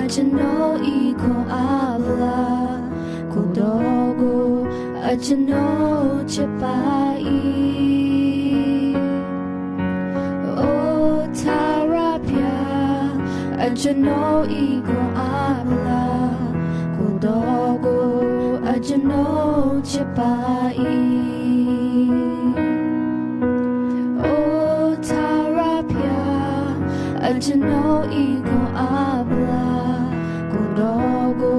Ajano iko abla Kudogo Ajano chapai O tarapya Ajano iko abla Kudogo Ajano chapai O tarapya Ajano iko abla Kudogo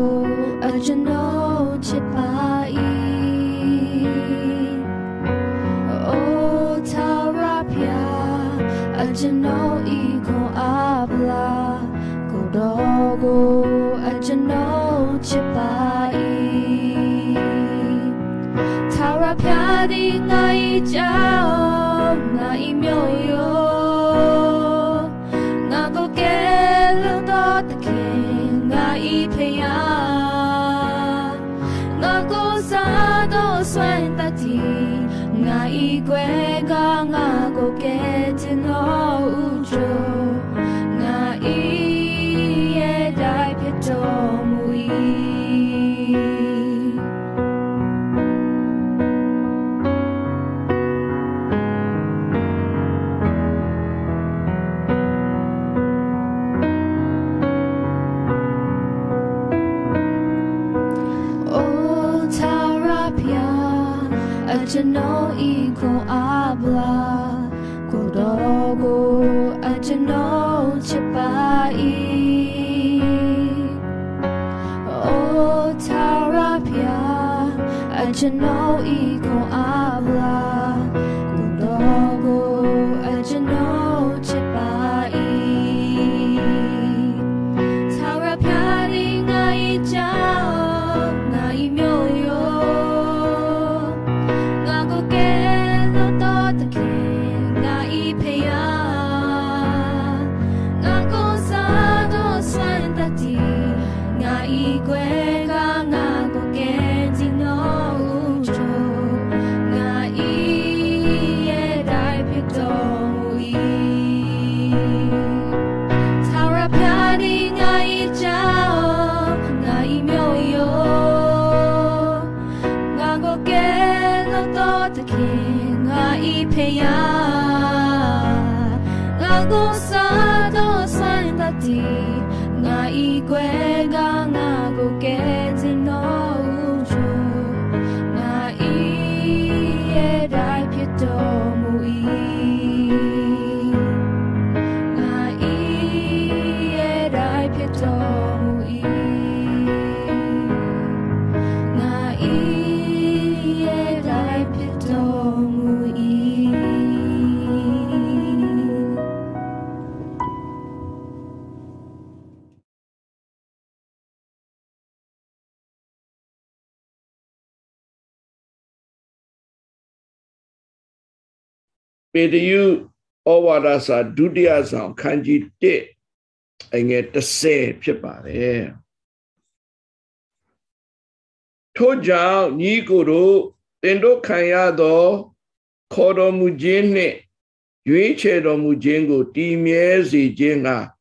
Ajano chapai O tarapya Ajano iko abla Kudogo Ajano chapai Tarapya di ngai chao ngai myoyo Nago kelo do take ngai peya Nago sa do swen tati ngai kwe ga ngago ke tino ujo ngai e dai pito mui Ajano iko abla Kudogo Ajano chapai O tarapya Ajano iko abla Kudogo Ajano chapai Tarapya di ngai chao ngai myoyo Ngago sa do san tati ngai kwe ga ngago ke tino ujo ngai e dai pito mui ngai e dai pito mui ngai e dai pito mui Pedayu Owadasa Dudia Sound Kanji Te Enge Tase Pipare Toja Niguru Tendo Kayado Kodo Mujine Yuichedo Mujengo Timiezi Jenga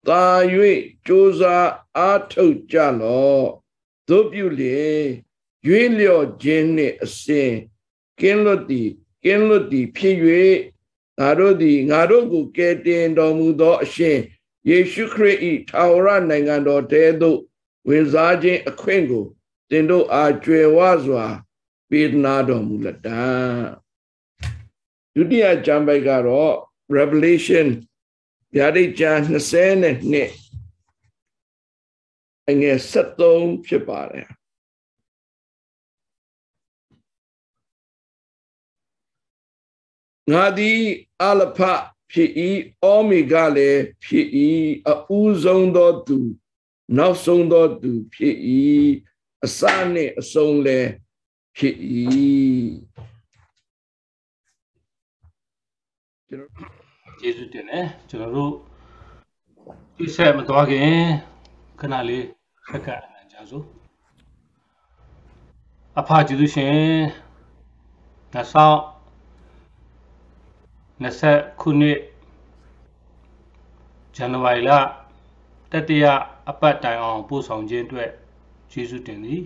Ta Yui Josa Ato Jalo Dobule Yuilio Jene Ase Kenloti Piwe Narodi Narogu Ketin Domudo Shin Yeshu Krei Taura Nangando Tedo Winzaji Aquengo Tendo Ajwe Wazwa Bidnado Mulata Judia Jambagaro Revelation Yadi Jan Nasene Ne Enge Satom Chipare Ngadi Alapa Pi Omega Le Pi a Uzon Dotu Now Son Dotu Pi a Sane a Son Le Pi Jesus dine chalo ti se ma twa kin khana le khakka na ja so apha jisu shin na sao na set ခုနှစ် January လ တတရအပတ်တိုင်အောင်ပို့ဆောင်ခြင်းအတွက်ယေရှုတင်သည်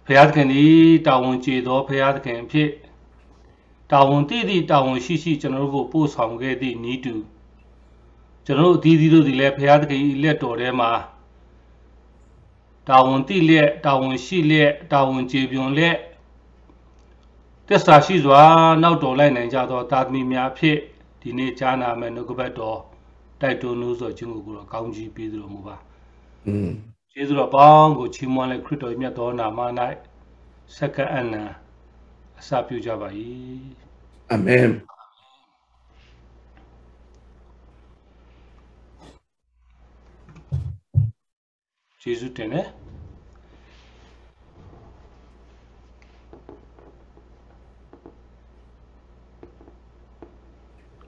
ဖျားသခင်သည်တာဝန်ကျေသောဖျားသခင်အဖြစ်တာဝန်တည်သည့်တာဝန်ရှိကျွန်တော်တို့ကိုပို့ဆောင်ခဲ့သည့်ဤတူကျွန်တော်တို့အသီးသီးတို့သည်လည်းဖျားသခင်၏လက်တော်ထဲမှာတာဝန်တည်လျက်တာဝန်ရှိလျက်တာဝန်ကျေပွန်လျက်သစ္စာရှိစွာနောက်တော်လိုက်နိုင်ကြသောသာသမီများအဖြစ်ဒီနေ့ကြားနာမယ်နှုတ်ကပတ်တော်တိုက်တွန်းလို့ဆိုခြင်းကိုတော့ကောင်းကြီးပေးသလိုမူပါကျေးဇူးတော်ပေါင်းကိုချီးမွမ်းလက်ခရစ်တော်မြတ်သောနာမ၌စက္ကန့်အနံအစပြုကြပါ၏အာမင်ကျေးဇူးတင်တယ်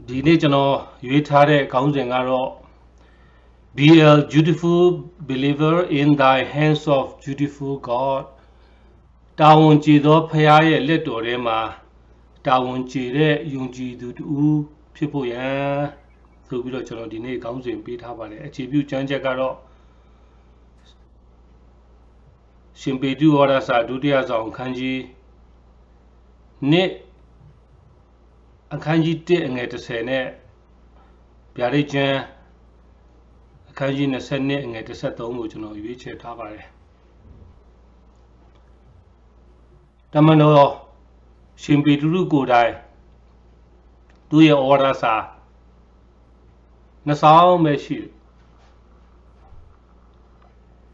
ဒီနေ့ကျွန်တော်ရွေးထားတဲ့ခေါင်းစဉ်ကတော့ Be a beautiful believer in thy hands of beautiful God တာဝန်ကျေသောဖခင်ရဲ့လက်တော်ထဲမှာတာဝန်ကျေတဲ့ယုံကြည်သူတူဖြစ်ဖို့ရန်ဆိုပြီးတော့ကျွန်တော်ဒီနေ့ခေါင်းစဉ်ပေးထားပါတယ်အခြေပြုကျမ်းချက်ကတော့ရှင်ပေတုဩဝါဒစာဒုတိယဆောင်အခန်းကြီးအခန်းကြီး1အငယ်30နဲ့ဗျာဒိတ်ကျမ်းအခန်းကြီး20အငယ်33ကိုကျွန်တော်ရွေးချယ်ထားပါတယ်တမန်တော်ရှင်ပေတုကိုယ်တိုင်သူ့ရဲ့ဩဝါဒစာနှစ်ဆောင်ပဲရှိတ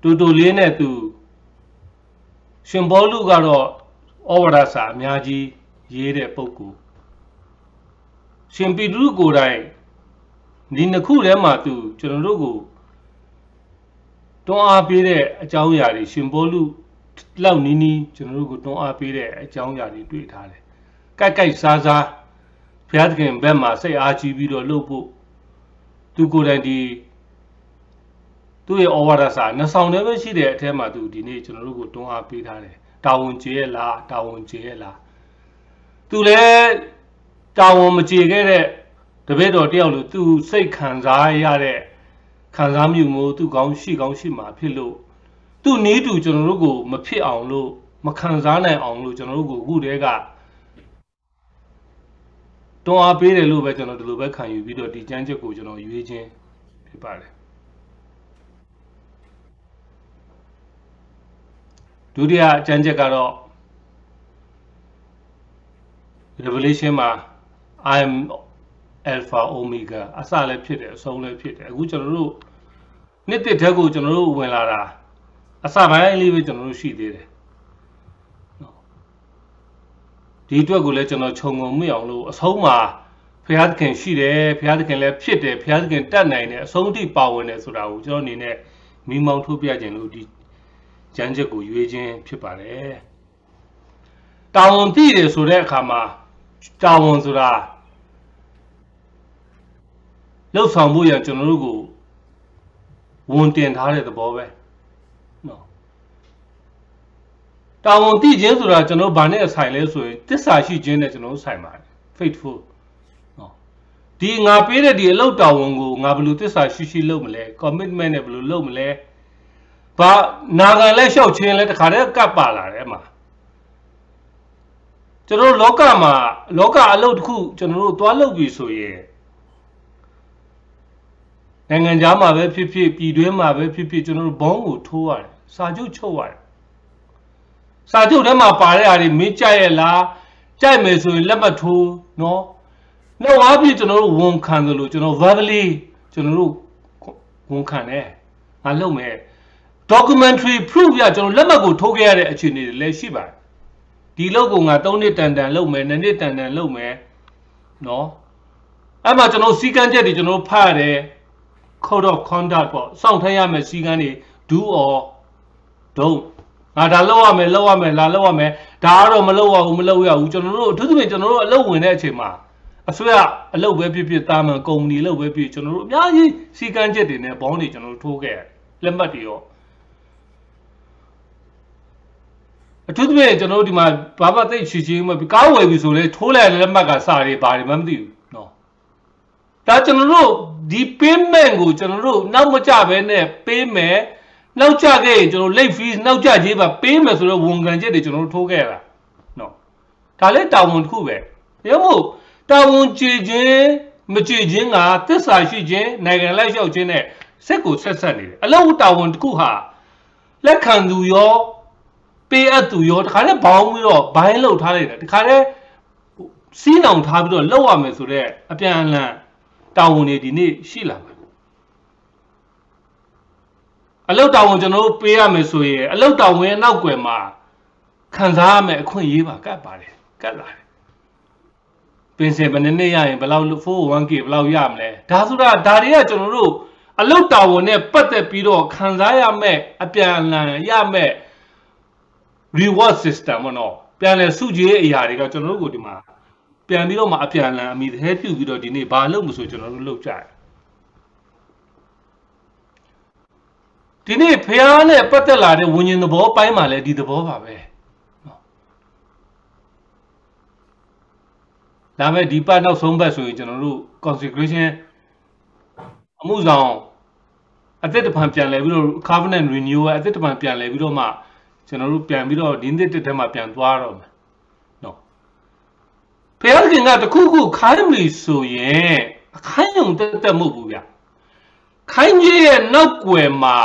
ယ်တူလေးနဲ့သူရှင်ဘောလူကတော့ဩဝါဒစာအများကြီးရေးတဲ့ပုဂ္ဂိုလ်ရှင်ပေတုကိုယ်တိုင်ဒီနှစ်ခုထဲမှာသူကျွန်တော်တို့ကိုတွန်းအားပေးတဲ့အကြောင်းအရာတွေရှင်ဘောလူလောက်နီးနီးကျွန်တော်တို့ကိုတွန်းအားပေးတဲ့အကြောင်းအရာတွေတွေ့ထားတယ်။ကိုက်စားဘုရားသခင်ဘက်မှာစိတ်အားကြီးပြီးတော့လှုပ်ဖို့သူကိုယ်တိုင်ဒီသူ့ရဲ့ဩဝါဒစာနှစ်ဆောင်တည်းပဲရှိတဲ့အထက်မှာသူဒီနေ့ကျွန်တော်တို့ကိုတွန်းအားပေးထားတယ်။တာဝန်ကျေရဲ့လားတာဝန်ကျေရဲ့လားသူလည်းတာဝန်မကျေခဲ့တဲ့တပည့်တော်တယောက်လို့သူစိတ်ခံစားရတဲ့ခံစားမှုမျိုးသူကောင်းရှိမှာဖြစ်လို့သူနီးတူကျွန်တော်တို့ကိုမဖြစ်အောင်လို့မခံစားနိုင်အောင်လို့ကျွန်တော်တို့ကိုအခုတည်းကတွန်းအားပေးတယ်လို့ပဲကျွန်တော်ဒီလိုပဲခံယူပြီးတော့ဒီကျမ်းချက်ကိုကျွန်တော်ရွေးခြင်းဖြစ်ပါတယ်ဒုတိယကျမ်းချက်ကတော့ Revelation မှာ I am Alpha Omega အစလည်းဖြစ်တယ်အဆုံးလည်းဖြစ်တယ်အခုကျွန်တော်တို့နှစ်တစ်ထက်ကိုကျွန်တော်တို့ဝင်လာတာအစပိုင်းလေးပဲကျွန်တော်တို့ရှိသေးတယ်ဒီအတွက်ကိုလည်းကျွန်တော်ခြုံငုံမိအောင်လို့အဆုံးမှာဘုရားသခင်ရှိတယ်ဘုရားသခင်လည်းဖြစ်တယ်ဘုရားသခင်တတ်နိုင်တယ်အဆုံးထိပါဝင်တယ်ဆိုတာကိုကျွန်တော်အနေနဲ့မိမောင်းထုတ်ပြခြင်းလို့ဒီကျမ်းချက်ကိုရွေးခြင်းဖြစ်ပါတယ်တာဝန်သိတယ်ဆိုတဲ့အခါမှာတာဝန်ဆိုတာလှုပ်ဆောင်ဖို့ရကျွန်တော်တို့ကိုဝန်တင်ထားတဲ့သဘောပဲနော်တာဝန်သိခြင်းဆိုတာကျွန်တော်ဘာနဲ့ဆိုင်လဲဆိုရင်သစ္စာရှိခြင်းနဲ့ကျွန်တော်ဆိုင်ပါတယ် faithful နော်ဒီငါပေးတဲ့ဒီအလုပ်တာဝန်ကိုငါဘယ်လိုသစ္စာရှိလုပ်မလဲ commitment နဲ့ဘယ်လိုလုပ်မလဲဘာနာခံလက်လျှောက်ခြင်းလဲတခါတည်းကပ်ပါလာတယ်မှာကျွန်တော်လောကအလုပ်တစ်ခုကျွန်တော်တို့သွားလုပ်ပြီဆိုရင်နိုင်ငံခြားမှာပဲဖြစ်ဖြစ်ပြည်တွင်းမှာပဲဖြစ်ဖြစ်ကျွန်တော်တို့ဘုံကိုထိုးရတယ်စာချုပ်ချုပ်ရတယ်စာချုပ်ထဲမှာပါတဲ့အားတွေမင်းကြိုက်ရဲ့လားကြိုက်မယ်ဆိုရင်လက်မထိုးနော်နောက်အားဖြင့်ကျွန်တော်တို့ဝန်ခံတယ်လို့ကျွန်တော် verbally ကျွန်တော်တို့ဝန်ခံတယ်ငါလုပ်မယ် documentary proof ရကျွန်တော်လက်မှတ်ကိုထိုးခဲ့ရတဲ့အခြေအနေတွေလည်းရှိပါတယ်ဒီလုပ်ကိုငါ3နှစ်တန်လုပ်မယ်2နှစ်တန်လုပ်မယ်နော်အဲ့မှာကျွန်တော်စီကံချက်တွေကျွန်တော်ဖတ်ရတယ်code of conduct ပေါ့စောင့်ထိုင်ရမယ်စီကံတွေ do or don't ငါဒါလောက်ရမယ်လာလောက်ရမယ်ဒါကတော့မလောက်ရဘူးကျွန်တော်တို့အထူးသဖြင့်ကျွန်တော်တို့အလုပ်ဝင်တဲ့အချိန်မှာအစိုးရအလုပ်ပဲဖြစ်တာမှန်ကုမ္ပဏီအလုပ်ပဲဖြစ်ကျွန်တော်တို့အများကြီးစီကံချက်တွေနဲ့ဘောင်းတွေကျွန်တော်တို့ထိုးခဲ့လက်မှတ်တွေရောအထူးသဖြင့်ကျွန်တော်တို့ဒီမှာဘာမှသိချီချင်းမကားဝယ်ပြီဆိုလဲထိုးလိုက်လက်မှတ်ကစာတွေဘာတွေမှမသိဘူးနော်ဒါကျွန်တော်တို့ ဒီ payment ကိုကျွန်တော်တို့နောက်မကြဘဲနဲ့ပေးမယ်နောက်ကြခဲ့ရင်ကျွန်တော် late fees နောက်ကြကြေးပါပေးမယ်ဆိုတော့ဝန်ခံချက်တွေကျွန်တော်တို့ထိုးခဲ့တာနော်ဒါလည်းတာဝန်တစ်ခုပဲဒါမို့တာဝန်ကြည်ခြင်းမကြည်ခြင်းကသစ္စာရှိခြင်းနိုင်ငံလိုက်လျှောက်ခြင်းနဲ့စက်ကိုဆက်နေတယ်အလုံးတာဝန်တစ်ခုဟာလက်ခံသူရောပေးအပ်သူရောတခါတည်းဘောင်းပြီးတော့ဘိုင်းလှုပ်ထားလိုက်တယ်တခါတည်းစီးနောင်ထားပြီးတော့လှုပ်ရမယ်ဆိုတော့အပြန်အလှန်တာဝန်တွေဒီနေ့ရှိလာမှာအလုတ်တာဝန်ကျွန်တော်တို့ပေးရမယ်ဆိုရင်အလုတ်တာဝန်ရဲ့နောက်ွယ်မှာခံစားရမယ်အခွင့်အရေးပါကတ်ပါတယ်ကတ်လာတယ်ပင်စင်ဘယ်နှစ်ရရင်ဘယ်လောက် 401k ဘယ်လောက်ရမလဲဒါဆိုတာဒါတွေကကျွန်တော်တို့အလုတ်တာဝန်နဲ့ပတ်သက်ပြီးတော့ခံစားရမယ်အပြန်အလှန်ရမယ် reward system ပေါ့နော်ပြန်လဲစုကြည်ရဲ့အရာတွေကကျွန်တော်တို့ကိုဒီမှာပြန်ပြီးတော့မှအပြန်အလှန်အမိသေးပြုတ်ပြီးတော့ဒီနေ့ဘာလုပ်မဆိုကျွန်တော်တို့လုပ်ကြတယ်ဒီနေ့ဖျားနဲ့ပတ်သက်လာတဲ့ဝิญဉ်သဘောပိုင်းမှာလည်းဒီသဘောပါပဲဒါမဲ့ဒီပတ်နောက်ဆုံးပတ်ဆိုရင်ကျွန်တော်တို့ consecration အမှုဆောင်အသက်တပံပြန်လဲပြီးတော့ covenant renewal အသက်တပံပြန်လဲပြီးတော့မှကျွန်တော်တို့ပြန်ပြီးတော့ဒီနှစ်တက်မှာပြန်သွားတော့မယ်နော်ဖျားခင်ကတခုခုခိုင်းပြီဆိုရင်အခိုင်းုံတက်မဟုတ်ဘူးဗျခိုင်းကြီးရဲ့နောက်ွယ်မှာ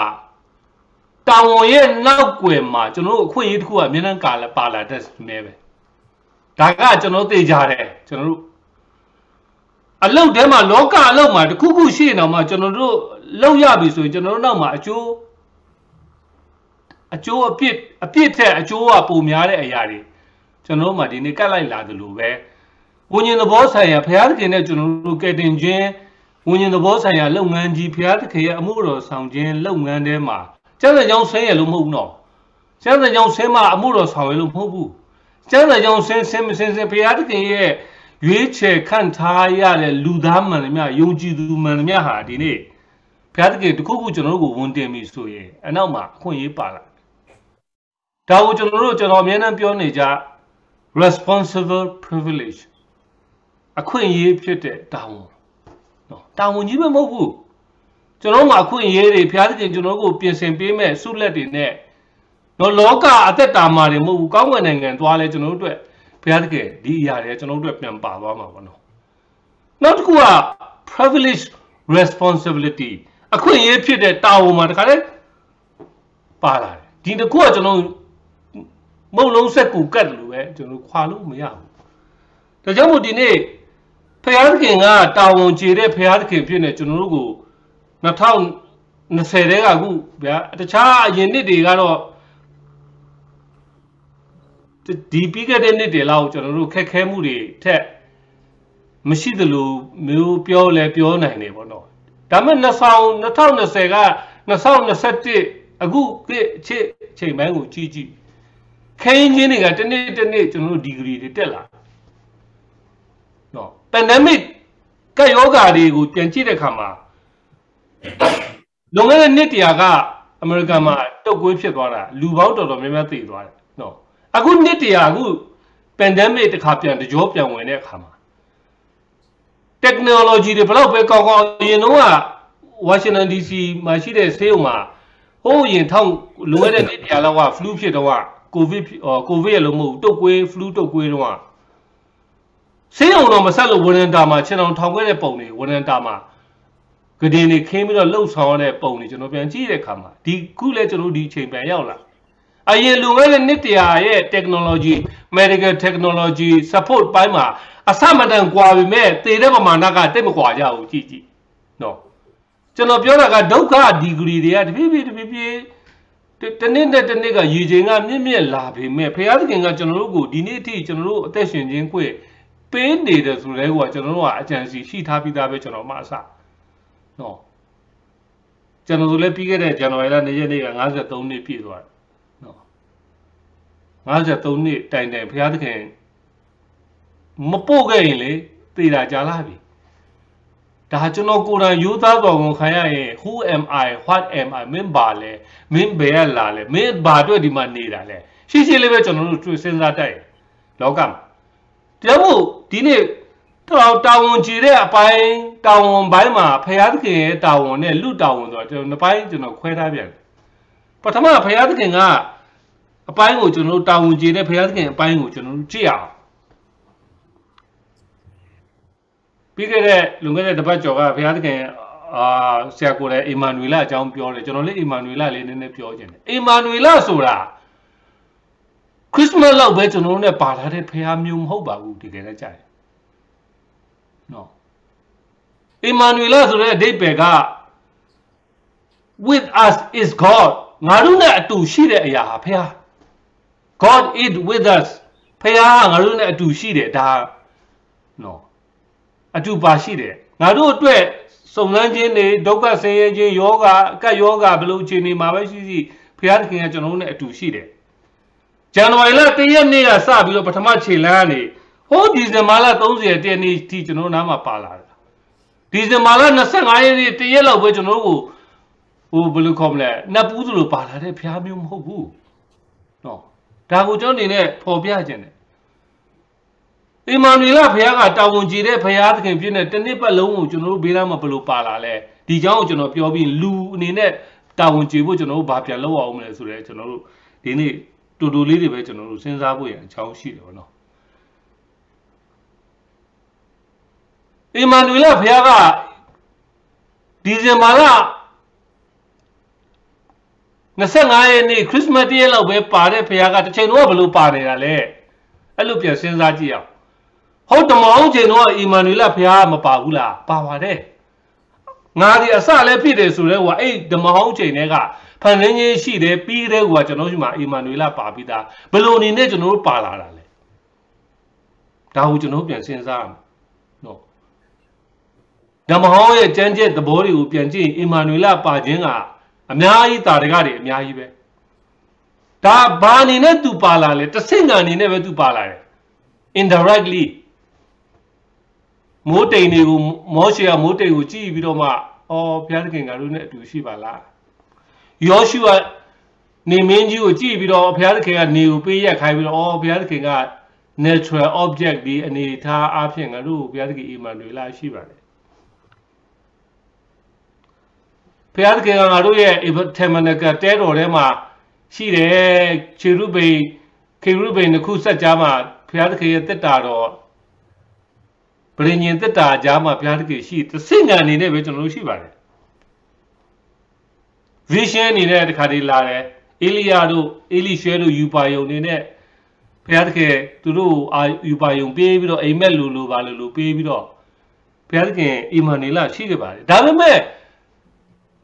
တာဝန်ရဲ့နောက်ွယ်မှာကျွန်တော်တို့အခွင့်အရေးတစ်ခုကအမြဲတမ်းကာလာပါလာတဲ့မဲပဲဒါကကျွန်တော်သိကြတယ်ကျွန်တော်တို့အလုတ်ထဲမှာလောကအလုတ်မှာတခုခုရှိနေတော့မှကျွန်တော်တို့လောက်ရပြီဆိုရင်ကျွန်တော်တို့နောက်မှာအကျိုးအပြစ်ထက်အကျိုးကပိုများတဲ့အရာတွေကျွန်တော်တို့မှဒီနေ့ကတ်လိုက်လာသလိုပဲဝิญဉ်သဘောဆိုင်ရာဘုရားသခင်နဲ့ကျွန်တော်တို့ကယ်တင်ခြင်းဝิญဉ်သဘောဆိုင်ရာလုပ်ငန်းကြီးဘုရားသခင်ရဲ့အမှုတော်ဆောင်ခြင်းလုပ်ငန်းထဲမှာကျမ်းစာကြောင်းဆင်းရလို့မဟုတ်ဘူးနော်ကျမ်းစာကြောင်းဆင်းမှအမှုတော်ဆောင်ရလို့မဟုတ်ဘူးကျမ်းစာကြောင်းဆင်းမဆင်းဘုရားသခင်ရဲ့ရွေးချယ်ခန့်ထားရတဲ့လူသားမှန်သမျှယုံကြည်သူမှန်သမျှဟာဒီနေ့ဘုရားသခင်တခုခုကျွန်တော်တို့ကိုဝန်တင်ပြီဆိုရင်အနောက်မှာအခွင့်အရေးပါလာဒါကိုကျွန်တော်အမြဲတမ်းပြောနေကြ responsible privilege အခွင့်အရေးဖြစ်တဲ့တာဝန်နော်တာဝန်ကြီးပဲမဟုတ်ဘူးကျွန်တော်မှာအခွင့်အရေးတွေဘုရားသခင်ကျွန်တော်ကိုပြင်ဆင်ပေးမဲ့ဆုလက်တွေနဲ့နော်လောကအသက်တာမှာတွေမဟုတ်ဘူးကောင်းကင်နိုင်ငံသွားလဲကျွန်တော်တို့အတွက်ဘုရားသခင်ဒီအရာတွေကျွန်တော်တို့အတွက်ပြန်ပါသွားမှာပေါ့နော်နောက်တစ်ခုက privilege responsibility အခွင့်အရေးဖြစ်တဲ့တာဝန်မှာတခါတည်းပါလာတယ်ဒီတစ်ခုကကျွန်တော်မုံလုံးဆက်ကူကတ်လို့ပဲကျွန်တော်ခွာလို့မရဘူးဒါကြောင့်မို့ဒီနေ့ဘုရားသခင်ကတာဝန်ကျေတဲ့ဘုရားသခင်ဖြစ်နေကျွန်တော်တို့ကို2020တဲကအခုဗျာတခြားအရင်နှစ်တွေကတော့ဒီပြီးခဲ့တဲ့နှစ်တွေလောက်ကျွန်တော်တို့ခက်ခဲမှုတွေထက်မရှိသလိုမျိုးပြောနိုင်တယ်ပေါ့နော်ဒါပေမဲ့2020က2021အခုချိန်ပိုင်းကိုကြည့်ခင်းချင်းတွေကတစ်နေ့ကျွန်တော်တို့ဒီဂရီတွေတက်လာနော် pandemic ကယောဂါတွေကိုပြန်ကြည့်တဲ့အခါမှာလွန်ခဲ့တဲ့နှစ်တရာကအမေရိကန်မှာတုတ်ကွေးဖြစ်သွားတာလူပေါင်းတော်တော်များများသေသွားတယ်နော်အခုနှစ်တရာအခု pandemic တစ်ခါပြန်တကြောပြန်ဝင်တဲ့အခါမှာ technology တွေဘယ်တော့ပဲကောင်းအရင်တော့က Washington DC မှာရှိတဲ့ဆေးရုံမှာဟိုးရင်လွန်ခဲ့တဲ့နှစ်တရာလောက်က flu ဖြစ်တော့COVID ရလို့မဟုတ်တုတ်ကွေး flu တုတ်ကွေးတော့ဆေးရုံတော့မဆက်လို့ဝန်ရန်တာမှာခြေတော်ထောင်ခဲ့တဲ့ပုံတွေဝန်ရန်တာမှာကဒင်းတွေခင်းပြီးတော့လှုပ်ဆောင်ရတဲ့ပုံတွေကျွန်တော်ပြန်ကြည့်တဲ့အခါမှာဒီခုလဲကျွန်တော်ဒီအချိန်ပြန်ရောက်လာအရင်လွန်ခဲ့တဲ့နှစ်တရာရဲ့ technology medical technology support ပိုင်းမှာအဆမတန်ကွာပြီမဲ့သေတဲ့ပမာဏကတိတ်မကွာကြဘူးကြည့်နော်ကျွန်တော်ပြောတာကဒုက္ခဒီဂရီတွေကတဖြည်းဖြည်းတနေ့နဲ့တနေ့ကရည်ချိန်ကမြင့်လာပြီမဲ့ဘုရားသခင်ကကျွန်တော်တို့ကိုဒီနေ့အထိကျွန်တော်တို့အသက်ရှင်ခြင်းခွင့်ပေးနေတယ်ဆိုလဲကွာကျွန်တော်တို့ကအကြံစီရှိထားပြီးသားပဲကျွန်တော်မှအစနော်ကျွန်တော်တို့လည်းပြီးခဲ့တဲ့ဇန်နဝါရီလ2ရက်နေ့က53နှစ်ပြည့်သွားတယ်နော်53နှစ်တိုင်ဘုရားသခင်မပို့ခဲ့ရင်လေသေတာကြာလာပြီဒါကျွန်တော်ကိုယ်တိုင်ယူသားတော်ကိုခံရရင် who am I what am I မင်းဘာလဲမင်းဘယ်လာလဲမင်းဘာအတွက်ဒီမှာနေတာလဲရှိလေးပဲကျွန်တော်တို့စဉ်းစားတတ်လောကမှာတရားမို့ဒီနေ့ တာဝန်ကြီးတဲ့အပိုင်းတာဝန်ပိုင်းမှာဖယားသခင်ရဲ့တာဝန်နဲ့လူတာဝန်ဆိုတော့ကျွန်တော်နှစ်ပိုင်းကျွန်တော်ခွဲထားပြန်ပထမဖယားသခင်ကအပိုင်းကိုကျွန်တော်တာဝန်ကြီးတဲ့ဖယားသခင်အပိုင်းကိုကျွန်တော်ကြည့်အောင်ပြီးခဲ့တဲ့လွန်ခဲ့တဲ့တပတ်ကျော်ကဖယားသခင်ဆရာကိုလည်းအီမန်နွေလအကြောင်းပြောတယ်ကျွန်တော်လည်းအီမန်နွေလလေးနည်းနည်းပြောခြင်းတယ်အီမန်နွေလဆိုတာခရစ်စမတ်လောက်ပဲကျွန်တော်တို့နဲ့ပါလာတဲ့ဖယားမျိုးမဟုတ်ပါဘူးတကယ်လည်းကြားတယ်နော်အီမန်နွေလဆိုတဲ့အဓိပ္ပာယ်က with us is God ငါတို့နဲ့အတူရှိတဲ့အရာဟာဖယား God is with us ဖယားငါတို့နဲ့အတူရှိတယ်ဒါနော်အတူပါရှိတယ်ငါတို့အတွက်စုံစမ်းခြင်းတွေဒုက္ခဆင်းရဲခြင်းယောဂအကတ်ယောဂဘယ်လိုအခြေအနေမှာပဲရှိဖယားသခင်ကကျွန်တော်တို့နဲ့အတူရှိတယ်ဇန်နဝါရီလ1ရက်နေ့ကစပြီးတော့ပထမခြေလှမ်းကနေဟိုဒီဇင်ဘာလ30ရက်နေ့ထိကျွန်တော်နားမှာပါလာတယ်ဒီဇင်ဘာလ25ရက်နေ့တရက်လောက်ပဲကျွန်တော်တို့ကိုဟိုဘယ်လိုခေါ်မလဲနတ်ပူးသလိုပါလာတဲ့ဖျားမျိုးမဟုတ်ဘူးနော်ဒါကိုကျွန်တော်အနေနဲ့ဖော်ပြခြင်းတယ်အီမန်နွေလဖျားကတာဝန်ကြီးတဲ့ဖျားသခင်ဖြစ်နေတနှစ်ပတ်လုံးကိုကျွန်တော်တို့ဘေးနားမှာဘယ်လိုပါလာလဲဒီเจ้าကိုကျွန်တော်ပြောပြီးလူအနေနဲ့တာဝန်ကြီးဖို့ကျွန်တော်တို့ဘာပြန်လုပ်အောင်မလဲဆိုတော့ကျွန်တော်တို့ဒီနေ့တူတူလေးတွေပဲကျွန်တော်တို့စဉ်းစားဖို့ရအကြောင်းရှိတယ်ဗောနော်အီမန်နွေလဖျားကဒီဇင်ဘာလ25ရက်နေ့ခရစ်စမတ်တရက်လောက်ပဲပါတဲ့ဖျားကတစ်ချိန်တော့ဘယ်လိုပါနေတာလဲအဲ့လိုပြန်စဉ်းစားကြည့်အောင်ဟုတ်တမောင်းချိန်တော့အီမန်နွေလဖျားမပါဘူးလားပါပါတယ်ငါဒီအစလည်းဖြစ်တယ်ဆိုတော့ဟိုအဲ့တမောင်းချိန်တွေကဖန်ဆင်းခြင်းရှိတယ်ပြီးတဲ့ဟိုကကျွန်တော်ရှိမှာအီမန်နွေလပါပြီးသားဘယ်လိုအနေနဲ့ကျွန်တော်တို့ပါလာတာလဲဒါကိုကျွန်တော်ပြန်စဉ်းစားအောင်နော်ဓမ္မဟောင်းရဲ့ကျမ်းကျက်သဘောတွေကိုပြန်ကြည့်အီမန်နွေလပါခြင်းကအများကြီးတာတကတွေအများကြီးပဲဒါဘာအနေနဲ့သူပါလာလဲတဆင့်ကအနေနဲ့ပဲသူပါလာတယ် indirectly မိုးတိမ်တွေကိုမောရှေကမိုးတိမ်ကိုကြည့်ပြီးတော့မှအော်ဘုရားသခင်ကတို့နဲ့အတူရှိပါလားယောရှုကနေမင်းကြီးကိုကြည့်ပြီးတော့ဘုရားသခင်ကနေကိုပေးရက်ခိုင်းပြီးတော့အော်ဘုရားသခင်က natural object ဒီအနေထားအဖြစ်ငါတို့ဘုရားသခင်အီမန်နွေလရှိပါတယ်ဘုရားသခင်ကငါတို့ရဲ့ tabernacle တဲတော်ထဲမှာရှိတယ်ခေရုဗိမ်တစ်ခုဆက်ကြားမှာဘုရားသခင်ရဲ့တက်တာတော်ပရိညင်တက်တာကြားမှာဘုရားသခင်ရှိသစင်ငံအနေနဲ့ပဲကျွန်တော်တို့ရှိပါတယ် vision အနေနဲ့တခါတည်းလာတယ်အေလိယတို့အေလိရှဲတို့ယူပါယုံနေနဲ့ဘုရားသခင်သူတို့ယူပါယုံပေးပြီးတော့အိမ်မက်လိုပါလို့ပေးပြီးတော့ဘုရားသခင်အီမန်နွေလရှိခဲ့ပါတယ်ဒါပေမဲ့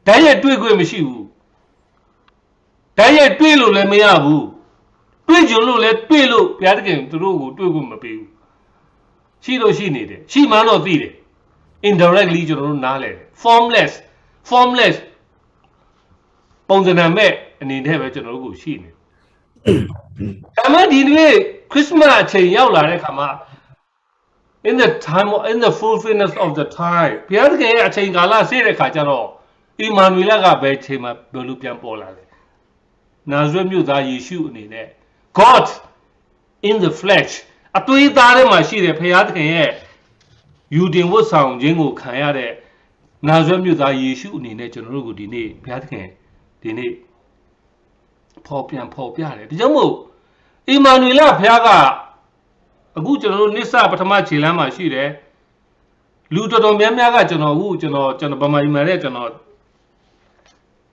ဓာတ်ရိုက်တွေ့ခွင့်မရှိဘူးဓာတ်ရိုက်တွေ့လို့လည်းမရဘူးတွေ့ကြလို့လည်းတွေ့လို့ဘုရားသခင်သူတို့ကိုတွေ့ခွင့်မပေးဘူးရှိလို့ရှိနေတယ်ရှိမှန်းတော့သိတယ် indirectly ကျွန်တော်တို့နားလဲတယ် formless ပုံစံမဲ့အနေနဲ့ပဲကျွန်တော်တို့ကိုရှိနေဒါမှဒီနေ့ခရစ်စမတ်အချိန်ရောက်လာတဲ့ခါမှာ in the fulfillment of the time ဘုရားသခင်ရဲ့အချိန်ကာလဆည့်တဲ့ခါကျတော့အီမန်နွေလကပဲအချိန်မှာဘယ်လိုပြန်ပေါ်လာလဲနာဇရက်မြို့သားယေရှုအနေနဲ့ God in the flesh အသွေးသားထဲမှာရှိတဲ့ဘုရားသခင်ရဲ့ယူတင်ဝတ်ဆောင်ခြင်းကိုခံရတဲ့နာဇရက်မြို့သားယေရှုအနေနဲ့ကျွန်တော်တို့ကိုဒီနေ့ဘုရားသခင်ဒီနေ့ဖော်ပြတယ်ဒါကြောင့်မို့အီမန်နွေလဘုရားကအခုကျွန်တော်တို့နိစ္စပထမခြေလှမ်းမှာရှိတယ်လူတော်တော်များများကကျွန်တော်ဗမာပြည်မှာလည်းကျွန်တော်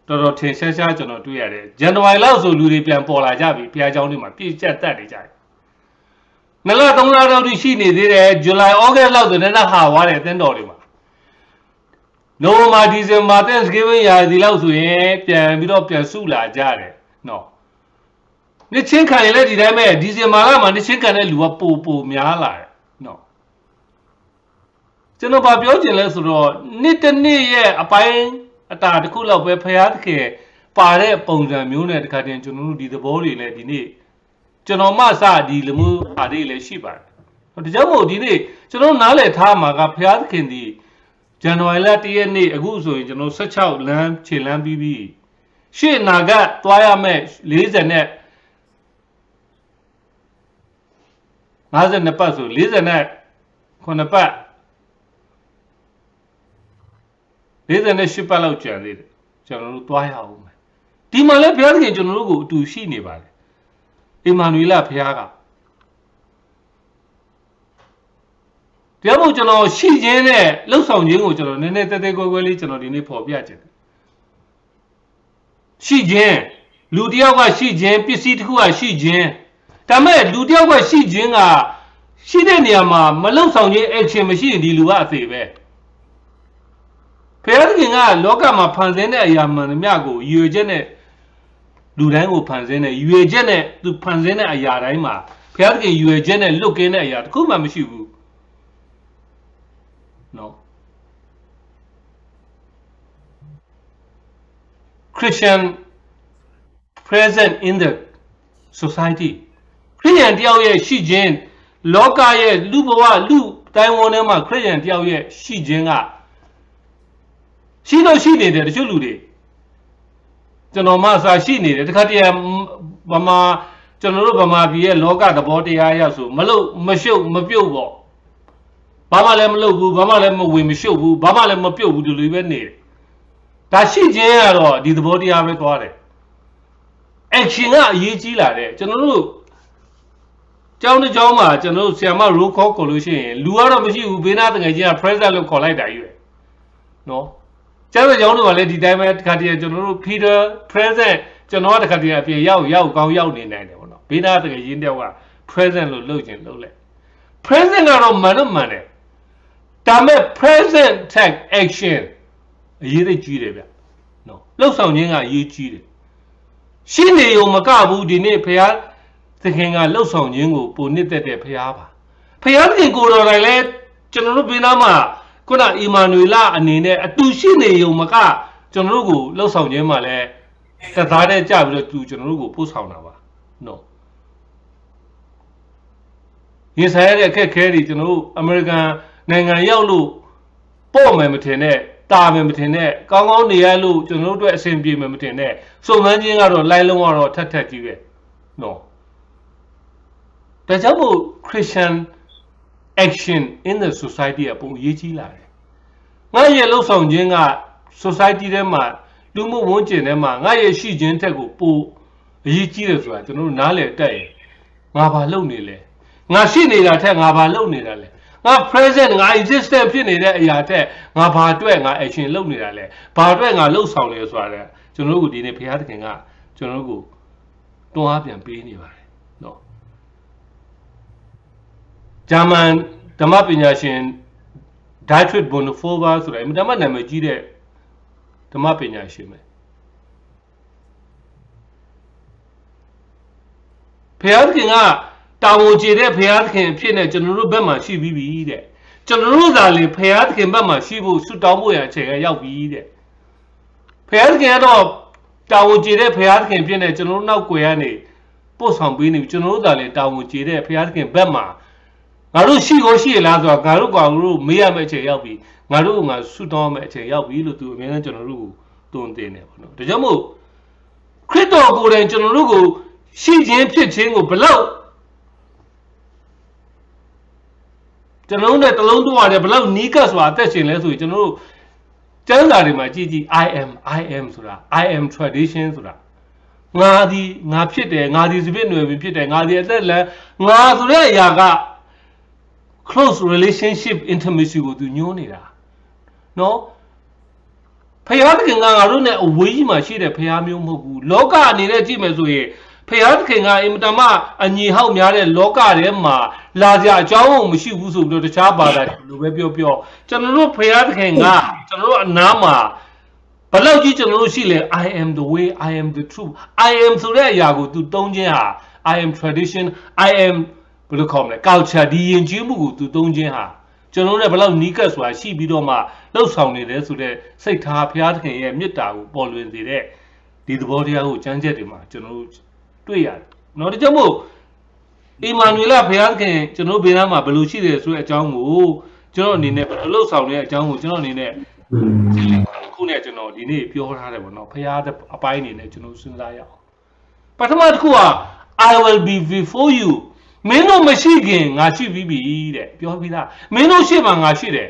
တော်တော်ထင်ရှားရှားကျွန်တော်တွေ့ရတယ်ဇန်နဝါရီလောက်ဆိုလူတွေပြန်ပေါ်လာကြပြီဘုရားကျောင်းတွေမှာပြည့်ကျက်တက်နေကြတယ်2လ3လလောက်ထိရှိနေသေးတယ်ဇူလိုင်ဩဂတ်လောက်ဆိုလည်းဟာဝါတယ်တင်းတော်တွေမှာနိုဝင်ဘာဒီဇင်ဘာ Thanksgiving ရာသီလောက်ဆိုရင်ပြန်စုလာကြတယ်နော်နှစ်ချင်းခံရင်လည်းဒီတိုင်းပဲဒီဇင်ဘာလမှာနှစ်ချင်းခံတဲ့လူကပိုများလာတယ်နော်ကျွန်တော်ဗာပြောချင်လဲဆိုတော့နှစ်တစ်နှစ်ရဲ့အပိုင်းအတာတစ်ခုလောက်ပဲဖျားသခင်ပါတဲ့ပုံစံမျိုးနဲ့တခါတည်းကျွန်တော်တို့ဒီသဘောတွေလည်းဒီနေ့ကျွန်တော်မှစဒီလူမျိုးအားတွေလည်းရှိပါတယ်ဒါကြောင့်မို့ဒီနေ့ကျွန်တော်နားလည်ထားမှာကဖျားသခင်ဒီဇန်နဝါရီလ1ရက်နေ့အခုဆိုရင်ကျွန်တော်16လမ်းခြေလမ်းပြီးပြီရှေ့နာကသွားရမယ်40နဲ့50နှစ်ပတ်ဆို40နဲ့ คนละปะเรื่องนั้นชิบะเราเจอเลยจนเราตัวให้เอาไหมที่มาเลยพยาธิจนเรากูดูชีนี่บ้างอิมานุเอลพยาค่ะเดี๋ยวผมจะนอนชีเจนเนี่ยเลิกสองเจนกูจะนอนเนี่ยแต่ก็เลยจะนอนที่นี่พอพิจารณาชีเจนลูเดียวกับชีเจนพิสิทธิ์กูกับชีเจนแต่เมื่อลูเดียวกับชีเจนอ่ะชีเดเนี่ยมาเลิกสองเจนแอคชั่นไม่ชีดีลูว่าสิเว้พยาธิง่ะโลกามาพันเซนเนี่ยยามันเนี่ยกูยูเจนเนี่ยလူတိုင်းကိုဖန်ဆင်းတဲ့ရွေချက်နဲ့သူဖန်ဆင်းတဲ့အရာတိုင်းမှာဘုရားသခင်ရွေချက်နဲ့လွတ်ကင်းတဲ့အရာတစ်ခုမှမရှိဘူးနော် Christian present in the society ခရစ်ယာန်တယောက်ရဲ့ရှိခြင်းလောကရဲ့လူဘဝလူတိုင်းဝန်ထဲမှာခရစ်ယာန်တယောက်ရဲ့ရှိခြင်းကရှိလို့ရှိနေတယ်တချို့လူတွေကျွန်တော်မှစာရှိနေတယ်တခါတည်းဗမာကျွန်တော်တို့ဗမာပြည်ရဲ့လောကသဘောတရားအရဆိုမလို့မရှုပ်မပြုတ်ပေါ့ဘာမှလည်းမလုပ်ဘူးဘာမှလည်းမဝင်မရှုပ်ဘူးဘာမှလည်းမပြုတ်ဘူးဒီလိုပဲနေတယ်ဒါရှိခြင်းကတော့ဒီသဘောတရားပဲသွားတယ် action ကအရေးကြီးလာတယ်ကျွန်တော်တို့ကျောင်းတစ်ကျောင်းမှာကျွန်တော်တို့ဆရာမ roll call ခေါ်လို့ရှိရင်လူကတော့မရှိဘူးဘေးနားတငယ်ချင်းက present လို့ခေါ်လိုက်တာကြီးပဲနော်ကျတဲ့ကျောင်းတို့ကလည်းဒီတိုင်းပဲတခါတည်းကျွန်တော်တို့ Peter present ကျွန်တော်ကတခါတည်းအပြင်ရောက်ကောင်းရောက်နေနိုင်တယ်ပေါ့နော်ဘေးနားတကယ်ရင်းတယောက်က present လို့လုပ်ခြင်းလုပ်လိုက် present ကတော့မှန်တော့မှန်တယ်ဒါမဲ့ present tag action အရေးကြီးတယ်ဗျနော်လှုပ်ဆောင်ခြင်းကအရေးကြီးတယ်ရှင်းနေုံမကဘူးဒီနေ့ဖခင်သခင်ကလှုပ်ဆောင်ခြင်းကိုပုံနစ်သက်တဲ့ဖခင်ပါဖခင်သခင်ကိုယ်တော်တိုင်လဲကျွန်တော်တို့ဘေးနားမှာခုနအီမာနွေလအနေနဲ့အတူရှိနေုံမကကျွန်တော်တို့ကိုလှုပ်ဆောင်ခြင်းမှာလဲတသားနဲ့ကြပြီးတော့သူကျွန်တော်တို့ကိုပို့ဆောင်တာပါနော်ရင်ဆိုင်ရတဲ့အခက်အခဲတွေကျွန်တော်တို့အမေရိကန်နိုင်ငံရောက်လို့ပို့မယ်မထင်နဲ့တာမယ်မထင်နဲ့ကောင်းကောင်းနေရလို့ကျွန်တော်တို့အတွက်အဆင်ပြေမယ်မထင်နဲ့စုံစမ်းခြင်းကတော့လိုင်းလုံးကတော့ထက်ကြီးပဲနော်ဒါကြောင့်မို့ Christian action in the society အပုံရေးကြီးလာတယ်ငါရဲ့လှုပ်ဆောင်ခြင်းက society ထဲမှာလူမှုဝန်ကျင်ထဲမှာငါရဲ့ရှိခြင်းတက်ကိုပိုအရေးကြီးတယ်ဆိုတာကျွန်တော်တို့နားလည်တတ်ရင်ငါဘာလုပ်နေလဲငါရှိနေတာထက်ငါဘာလုပ်နေတာလဲငါ present ငါ existent ဖြစ်နေတဲ့အရာထက်ငါဘာအတွက်ငါ action လုပ်နေတာလဲဘာအတွက်ငါလှုပ်ဆောင်လဲဆိုတာကျွန်တော်တို့ဒီနေ့ဘုရားသခင်ကကျွန်တော်တို့ကိုတွန်းအားပြန်ပေးနေပါတယ်နော်ဂျာမန်ဓမ္မပညာရှင် Dietrich Bonhoeffer ဆိုတာအမှန်တမ်းနာမည်ကြီးတဲ့ဓမ္မပညာရှင်ပဲဘုရားသခင်ကတာဝန်ကျေတဲ့ဘုရားသခင်အဖြစ်နဲ့ကျွန်တော်တို့ဘက်မှာရှိပြီးပြီတဲ့ကျွန်တော်တို့သာလေဘုရားသခင်ဘက်မှာရှိဖို့ဆုတောင်းဖို့ရအချိန်ကရောက်ပြီတဲ့ဘုရားသခင်ကတော့တာဝန်ကျေတဲ့ဘုရားသခင်ဖြစ်နေကျွန်တော်တို့နောက်ွယ်ကနေပို့ဆောင်ပေးနေပြီကျွန်တော်တို့သာလေတာဝန်ကျေတဲ့ဘုရားသခင်ဘက်မှာငါတို့ရှိကိုရှိရလားဆိုတော့ငါတို့ကောင်တို့မေးရမယ့်အချိန်ရောက်ပြီငါတို့ကငါဆုတောင်းမယ့်အချိန်ရောက်ပြီလို့သူအမြဲတမ်းကျွန်တော်တို့ကိုတွန်းတင်နေပါတော့ဒါကြောင့်မို့ခရစ်တော်ကိုယ်တိုင်ကျွန်တော်တို့ကိုရှိခြင်းဖြစ်ခြင်းကိုဘလောက်ကျွန်တော်တို့နဲ့တလုံးတွားတယ်ဘလောက်နီးကပ်စွာအသက်ရှင်လဲဆိုရင်ကျွန်တော်တို့ကျမ်းစာတွေမှာကြည့်I am ဆိုတာ I am tradition ဆိုတာငါဒီငါဖြစ်တယ်ငါဒီစပစ်နွယ်ပြီးဖြစ်တယ်ငါဒီအသက်လန်းငါဆိုတဲ့အရာကclose relationship intimacy ကိုသူညှိုးနေတာနော်ဖခင်သခင်ကငါတို့နဲ့အဝေးကြီးမှာရှိတဲ့ဖခင်မျိုးမဟုတ်ဘူးလောကအနေနဲ့ကြည့်မယ်ဆိုရင်ဖခင်သခင်ကအင်မတန်မှအညီဟောက်များတဲ့လောကထဲမှာလာကြအကြောင်းမရှိဘူးဆိုပြီးတော့တခြားဘာသာလိုပဲပြောကျွန်တော်တို့ဖခင်သခင်ကကျွန်တော်တို့အနားမှာဘယ်လောက်ကြီးကျွန်တော်တို့ရှိလဲ I am the way I am the truth I am ဆိုတဲ့အရာကိုသူသုံးခြင်းဟာ I am tradition I am ဘယ်လိုခေါ်မလဲ culture ဒီယဉ်ကျေးမှုကိုသူသုံးခြင်းဟာကျွန်တော်တို့လည်းဘယ်လောက်နီးကပ်စွာရှိပြီးတော့မှလှုပ်ဆောင်နေတယ်ဆိုတဲ့စိတ်ထားဘုရားသခင်ရဲ့မေတ္တာကိုပေါ်လွင်စေတဲ့ဒီသဘောတရားကိုကျမ်းချက်တွေမှာကျွန်တော်တို့တွေ့ရတယ်။နော်ဒါကြောင့်မို့အီမာနွေလဘုရားသခင်ကျွန်တော်ဘေးနားမှာဘယ်လိုရှိတယ်ဆိုတဲ့အကြောင်းကိုကျွန်တော်အနေနဲ့ဘယ်လိုလှုပ်ဆောင်နေတဲ့အကြောင်းကိုကျွန်တော်အနေနဲ့ခုနဲ့ကျွန်တော်ဒီနေ့ပြောထားတယ်ပေါ့နော်ဘုရားအပိုင်းအနေနဲ့ကျွန်တော်စဉ်းစားရအောင်ပထမတစ်ခုက I will be before you မင်းတို့မရှိခင်ငါရှိပြီးပြီတဲ့ပြောပြီးသားမင်းတို့ရှိမှငါရှိတယ်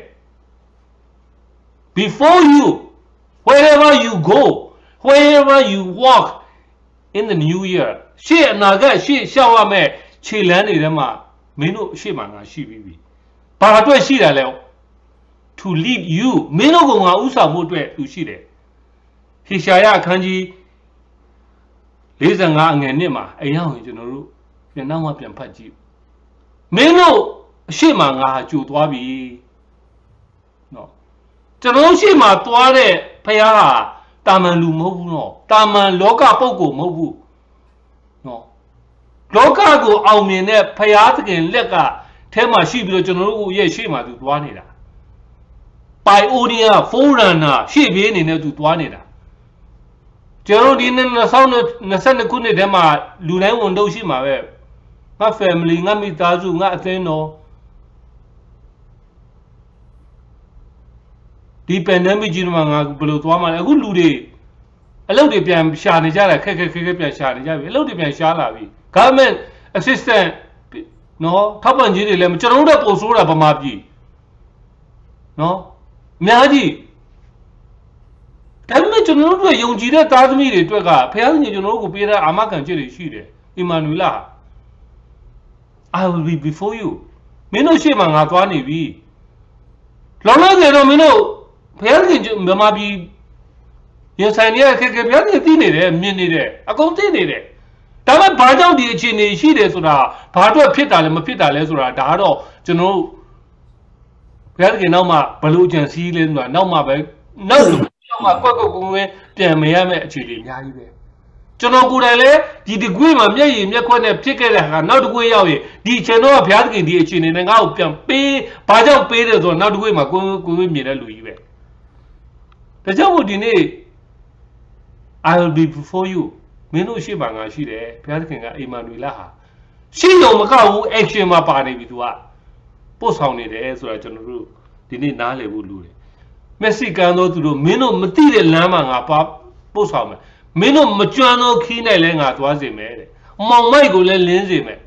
before you wherever you go wherever you walk in the new year ရှေ့အနာဂတ်ရှေ့ရှောက်ရမယ်ခြေလမ်းတွေထဲမှာမင်းတို့ရှိမှငါရှိပြီးပြီဘာအတွက်ရှိတာလဲ to lead you မင်းတို့ကငါဥဆောင်မှုအတွက်သူရှိတယ်ဟေရှာယအခန်းကြီး45အငယ်1မှာအရင်ကကျွန်တော်တို့ပြန်နောက်မှပြန်ဖတ်ကြည့်မင်းတို့အရှိမငါကြိုသွားပြီနော်ကျွန်တော်ရှိမသွားတဲ့ဖခင်ဟာတာမန်လူမဟုတ်ဘူးနော်တာမန်လောကပုဂ္ဂိုလ်မဟုတ်ဘူးနော်လောကကိုအောင်မြင်တဲ့ဖခင်သခင်လက်ကထဲမှာရှိပြီးတော့ကျွန်တော်တို့ရဲ့ရှေ့မှာသူသွားနေတာပိုင်အိုဒီယာဖိုးရန်နာရှေ့ပြေးအနေနဲ့သူသွားနေတာကျွန်တော်ဒီနေ့2022ခုနှစ်ထဲမှာလူတိုင်းဝန်ထုတ်ရှိမှာပဲငါ family ငါမိသားစုငါအသင်းတော်ဒီ pandemic ကြီးမှာငါဘယ်လိုသွားမှာလဲအခုလူတွေအလုပ်တွေပြန်ရှာနေကြတာခက်ပြန်ရှာနေကြပြီအလုပ်တွေပြန်ရှာလာပြီ government assistant နော်ထောက်ပံ့ကြေးတွေလည်းကျွန်တော်တို့ပို့ဆိုးတာဗမာပြည်နော်အများကြီးဒါပေမဲ့ကျွန်တော်တို့ယုံကြည်တဲ့သားသမီးတွေအတွက်ကဖခင်ကြီးကျွန်တော်တို့ကိုပေးတဲ့အာမခံချက်တွေရှိတယ်အီမာနူလာ I will be before you မင်းတို့ရှေ့မှာငါသွားနေပြီလောလောဆယ်တော့မင်းတို့ဖခင်ကြီးဗမာပြည်ရင်ဆိုင်နေရခက်ခဲပြတ်နေသိနေတယ်မြင်နေတယ်အကုန်သိနေတယ်ဒါပေမဲ့ဘာကြောင့်ဒီအခြေအနေရှိတယ်ဆိုတာဘာအတွက်ဖြစ်တာလဲမဖြစ်တာလဲဆိုတာဒါကတော့ကျွန်တော်ဘုရားသခင်နောက်မှဘလို့အကြံစည်းလဲဆိုတာနောက်မှပဲနောက်မှကွက်ကုန်းပြန်မရမယ့်အခြေအနေအများကြီးပဲကျွန်တော်ကိုယ်တိုင်လည်းဒီတကွေးမှာမျက်ရည်မျက်ခွက်နဲ့ဖြစ်ခဲ့တဲ့ဟာနောက်တကွေးရောက်ရင်ဒီအချိန်တော့ဘုရားသခင်ဒီအခြေအနေနဲ့ငါ့ကိုပြန်ပေးဘာကြောင့်ပေးတယ်ဆိုတော့နောက်တကွေးမှာကိုယ်မြင်တဲ့လူကြီးပဲဒါကြောင့်မို့ဒီနေ့ I will be before you မင်းတို့ရှိမှငါရှိတယ်ဘုရားသခင်ကအိမ်မာနွေလာဟာရှိရုံမကဘူး action မှာပါနေပြီသူကပို့ဆောင်နေတယ်ဆိုတာကျွန်တော်တို့ဒီနေ့နားလည်ဖို့လိုတယ်မက်ဆီကန်တို့သူတို့မင်းတို့မသိတဲ့လမ်းမှာငါပို့ဆောင်မယ်မင်းတို့မကြွမ်းသောခီးနဲ့လည်းငါသွားစေမယ်တဲ့မောင်မိုက်ကိုလည်းလင်းစေမယ်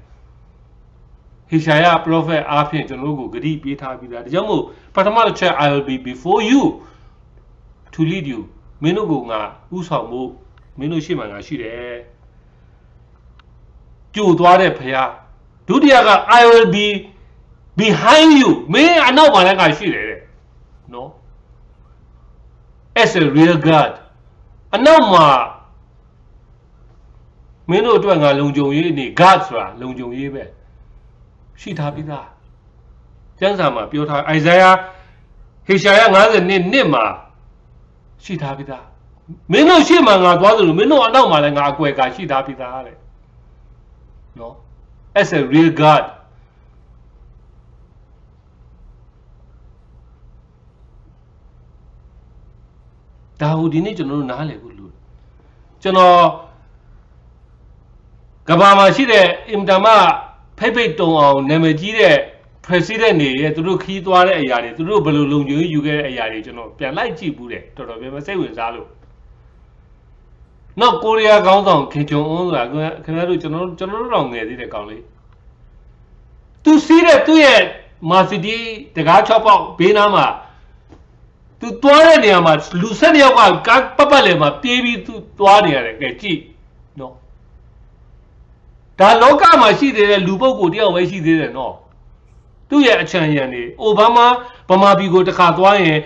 ဟေရှာယ prophet အားဖြင့်ကျွန်တော်တို့ကိုဂရုပေးထားပြီးသားဒါကြောင့်မို့ပထမတစ်ချက် I will be before you to lead you မင်းတို့ကိုငါဥဆောင်ဖို့မင်းတို့ရှိမှငါရှိတယ်ကြိုသွားတဲ့ဖခင်ဒုတိယက I will be behind you မင်းအနောက်မှာလည်းငါရှိတယ်တဲ့နော် as a real God အနောက်မှာမင်းတို့အတွက်ငါလုံခြုံရေးအနေ God ဆိုတာလုံခြုံရေးပဲရှိထားပြီးသားကျမ်းစာမှာပြောထားအိုင်ဇာယဟေရှာယ52မှာရှိထားပြီးသားမင်းတို့ရှေ့မှာငါသွားသလိုမင်းတို့အနောက်မှာလည်းငါအကွယ်ကာရှိထားပြီးသားတဲ့နော် as a real God ဒါဟိုဒီနေ့ကျွန်တော်တို့နားလည်ဖို့လိုကျွန်တော်ကဘာမှာရှိတဲ့အင်တာမဖိတ်တုံအောင်နာမည်ကြီးတဲ့ president တွေရဲ့သူတို့ခီးသွားတဲ့အရာတွေသူတို့ဘယ်လိုလုံခြုံရေးယူခဲ့တဲ့အရာတွေကျွန်တော်ပြန်လိုက်ကြည့်ဘူးတယ်တော်တော်ပြန်မစိတ်ဝင်စားလို့နောက်ကိုရီးယားခေါင်းဆောင်ခင်ဂျုံအွန်းဆိုတာခင်ဗျားတို့ကျွန်တော်တို့တော့ငယ်သေးတယ်ကောင်းလေးသူစီးတဲ့သူ့ရဲ့မာစီဒီတကား6ပေါက်ဘေးနားမှာသူသွားတဲ့နေရာမှာလူ7ယောက်ကကားပတ်လေမှာပြေးပြီးသူသွားနေရတယ်ကဲကြည့်နော်ဒါလောကမှာရှိသေးတဲ့လူပုဂ္ဂိုလ်တယောက်ပဲရှိသေးတယ်နော်သူ့ရဲ့အချမ်းရံနေအိုဘားမားဗမာပြည်ကိုတစ်ခါသွားရင်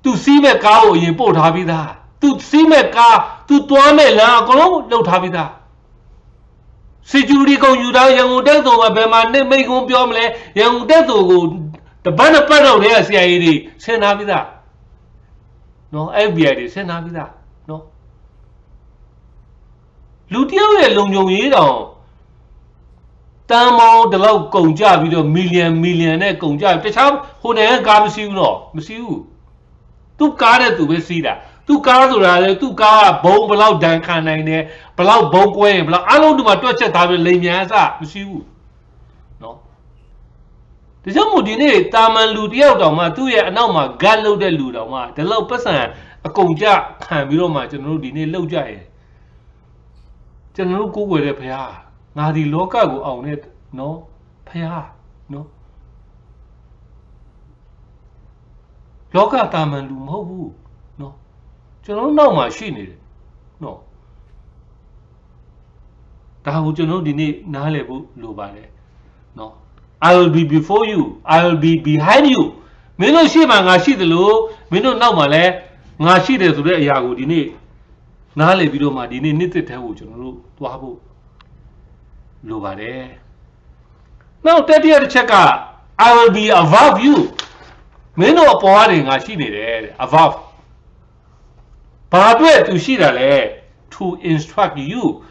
သူစီးမဲ့ကားကိုအရင်ပို့ထားပြီးသားသူစီးမဲ့ကားသူသွားမဲ့လမ်းအကုန်လုံးလှုပ်ထားပြီးသား security ကုန်ယူတာရန်ကုန်တက်တော်မှာဘယ်မှာနေမိတ်ကုန်းပြောမလဲရန်ကုန်တက်တော်ကိုတပတ်နှစ်ပတ်တော့တည်းက CIA တွေဆင်ထားပြီးသားနော် FBI တွေဆင်ထားပြီးသားနော်လူတယောက်ရဲ့လုံခြုံရေးတောင်တန်မောင်းတလောက်ကုန်ကြပြီးတော့မီလီယံနဲ့ကုန်ကြတခြားဟိုနိုင်ငံကားမရှိဘူးတော့မရှိဘူးသူကားတဲ့သူပဲစီးတာသူကားဆိုတာလေသူကားကဘုံဘလောက်ဒဏ်ခံနိုင်တယ်ဘလောက်ဘုံကွဲရင်ဘလောက်အားလုံးဒီမှာတွက်ချက်ထားပြီးလိမ်မြန်အစမရှိဘူးနော်ဒါကြောင့်မို့ဒီနေ့တာမန်လူတယောက်တောင်မှသူ့ရဲ့အနောက်မှာဂတ်လုတ်တဲ့လူတောင်မှဒီလောက်ပတ်စံအကုန်ကြခံပြီးတော့မှကျွန်တော်တို့ဒီနေ့လှုပ်ကြရဲ့ကျွန်တော်တို့ကိုးကွယ်တဲ့ဘုရားငါဒီလောကကိုအောင်တဲ့နော် Paya, no. Loka taman lumo, no. You don't know machine, no. Tahu you know the nalebu lubale, no. I will be before you, I will be behind you. Meno shima ngashi the low, Meno now male, ngashi the yagu dine. Nale bido ma dine knitted tahu, wabu lubare. Now, 30 year checker, I will be above you. Meno appointing a she needed above. Padre to see to instruct you.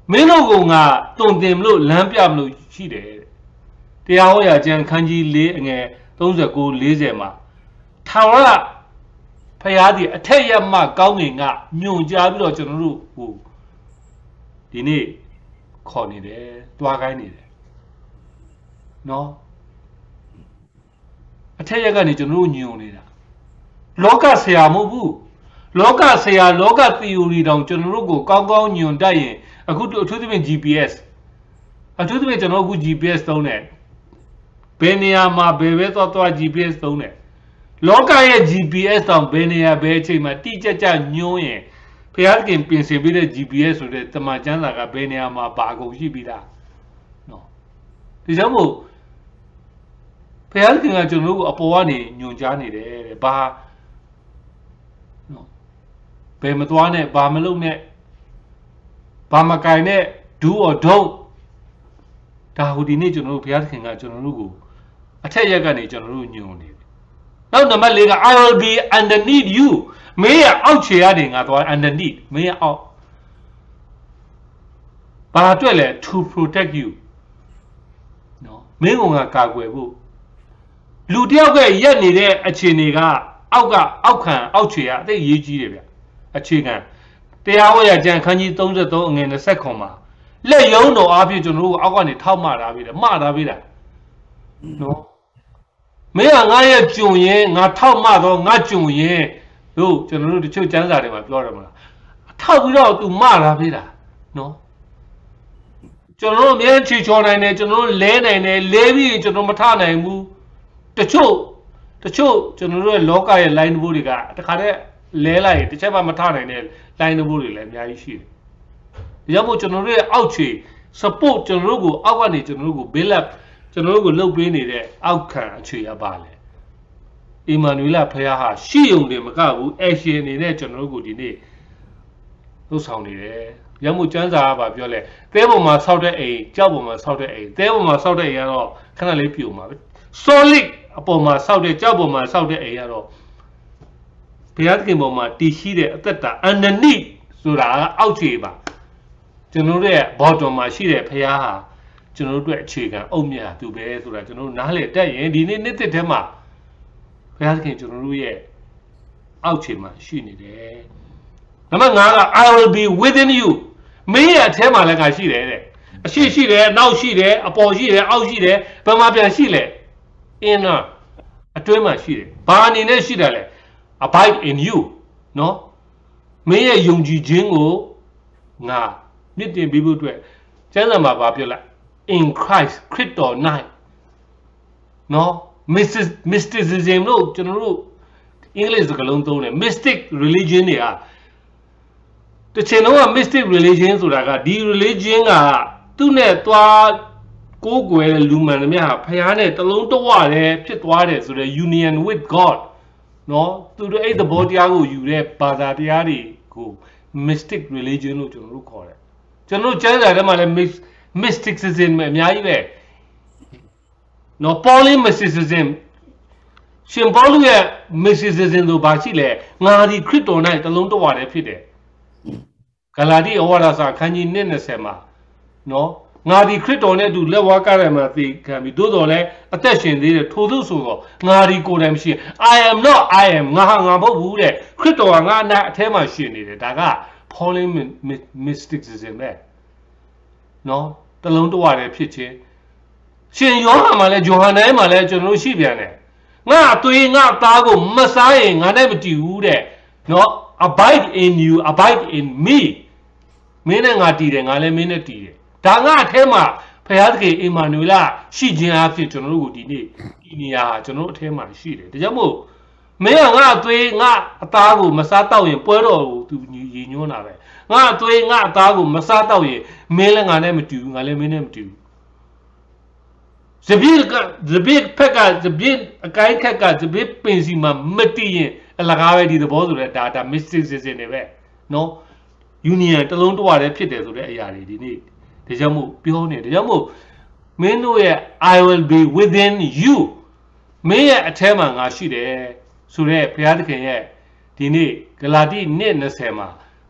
Meno gonga, don't them look lampiam she did. The Aoya Jan Kanji lay those are good lazema. Tara Payadi, a tayama gowning up, new jablo general who. Dine, call it there, Dwaga needed. No. I tell you, I don't know. Loka say a mobu. Loka say a loka theory down General Gong Union dying. A good to the GPS. I told them to know good GPS down there. Benia ma bebe thought GPS down there. Loka GPS down Benia Betty, my teacher knew it. Piakin Pinsibida GPS with the Tamajana Benia ma bago Jibida. No. Example. Payalking at Junu Apowani, New Johnny, Baha no Bematwane, Bamalune, Bamakaine, do or don't. Tahudini Junu Payalking at Junugu. I tell you, Gani Junu knew. Now the Malaga, I will be underneath you. May I out adding at what underneath, may I out. Bahatwele to protect you. No, Mengunga Kagwebu. Ludiaga Yanni there a chiniga, Auga, Aukan, Auchia, they ye a chicken. They are where Jan Kanji don't the dog in the secoma. Let you know Abijan, I want it, how Mada Vida. No. May I Junior, not Tom Mado, not Junior. Oh, General the Church and my Florida. Tell me out to Mada Vida. No. General Mianchi John and General Lane and Levy, General Matana and Moo. The two, General Loka line Budiga, the Kare Lelai, the Cheva Matana line of Budi, and Yashi. Yamu General Ouchi, support General Awani General Bill up, General Lobini there, Outcan, Chiabale. Emanuela Payaha, she only Magabu, Asian in a General Goodine. No sound there. Yamu Janza Babiole, they were my Southern A, Jabuma Southern A, they were my Southern A, can I leave you, Mother? Solid upon my Saudi Jaboma Saudi Aero. Piatkimoma, Tishide, Tata, underneath Sura Auchiba. General bottom my shide Payaha, General Chicken, Omia, to be Sura, General Nale, Day, and in it Tema. Piatkin General Auchima, she needed. Among other, I will be within you. Me at Tema like I see there. She there, now she there, upon she there, out she there, but my she there. In a twema she, Barney Neshidale, abide in you, no? May a Yunji Jingo, na, knitting people to it. Janama Babula, in Christ, crit or night. No, mysticism, no, General English, the mystic religion, yeah. The Chenoa mystic religions, the religion are two net. Go Lumania, Payane, the long to water, pit water, so the union with God. No, to the aid the Bodiago, you read Badadiari, go mystic religion, which you call it. General Jana, mysticism, Miaive. No, polymysticism. Symbolic mysticism, the Bachile, Nadi crypto night, the long to water pit. Kaladi Owarasa, can you name the Sema? No. Nadi Critone do Lewakarama can be dodole, attention the total sugo, Nadi Kodamshi. I am not, I am Nahanga Bude, Crito and that tema she needed, Daga, polymysticism there. No, the long to water pitch. She Yohamale, Johanna Male, General Shibiane. Not doing not Tago, Messiah, I never do there. No, abide in you, abide in me. Meaning I did, and I mean it. Tanga Tema, ဖယားသခင်အီမာနူလာရှိခြင်းအဖြစ်ကျွန်တော်တို့ကိုဒီနေရာကျွန်တော်တို့အထဲမှာရှိတယ်ဒါကြောင့်မို့မင်းကငါအသွေးငါအသားကိုမစားတော့ရင်ပွဲတော်ကိုသူရည်ညွှန်းတာပဲငါအသွေးငါအသားကိုမစားတော့ရင်မင်းလည်းငါနဲ့မတူဘူးငါလည်းမင်းနဲ့မတူဘူးဇဘစ်ဖက်ကဇဘစ်အကိုင်းခက်ကဇဘစ်ပင်စီမှာမတည်ရင်အလကားပဲဒီသဘောဆိုတဲ့ဒါ mysticism တွေပဲနော် union တလုံးတဝတည်းဖြစ်တယ်ဆိုတဲ့အရာတွေဒီနေ့ဒါကြောင့်မို့ပြောနေဒါကြောင့်မို့မင်းတို့ရဲ့ I will be within you မင်းရဲ့အထဲမှာငါရှိတယ်ဆိုတဲ့ဘုရားသခင်ရဲ့ဒီနေ့ဂလာတိ1:20မှာ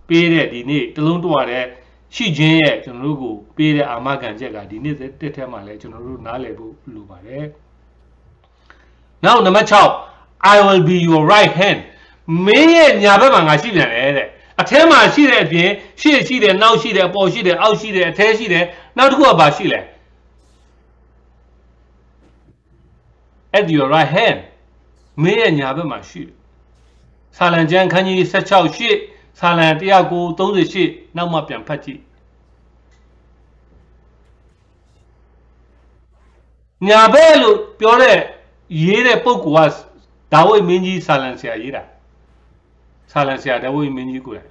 ပေးတဲ့ဒီနေ့တလုံးတဝတည်းရှိခြင်းရဲ့ကျွန်တော်တို့ကိုပေးတဲ့အာမခံချက်ကဒီနေ့တက်ထဲမှာလဲကျွန်တော်တို့နားလည်ဖို့လိုပါတယ်။ Now number 6 I will be your right hand မင်းရဲ့ညာဘက်မှာငါရှိပြန်တယ်တဲ့အထဲမှာရှိတဲ့အပြင်ရှေ့ရှိတယ်နောက်ရှိတယ်အပေါ်ရှိတယ်အောက်ရှိတယ်အထဲရှိတယ်နောက်တစ်ခုကဘာရှိလဲ At your right hand မင်းရဲ့ညာဘက်မှာရှိတယ်။ဆာလံကျမ်းခန်းကြီး16ရှေ့ဆာလံ138နောက်မှပြန်ဖတ်ကြည့်ညာဘက်လို့ပြောတဲ့ရေးတဲ့ပုဂ္ဂိုလ်ကဒါဝိဒ်မင်းကြီးဆာလံဆရာရေးတာဆာလံဆရာဒါဝိဒ်မင်းကြီးကိုယ်တိုင်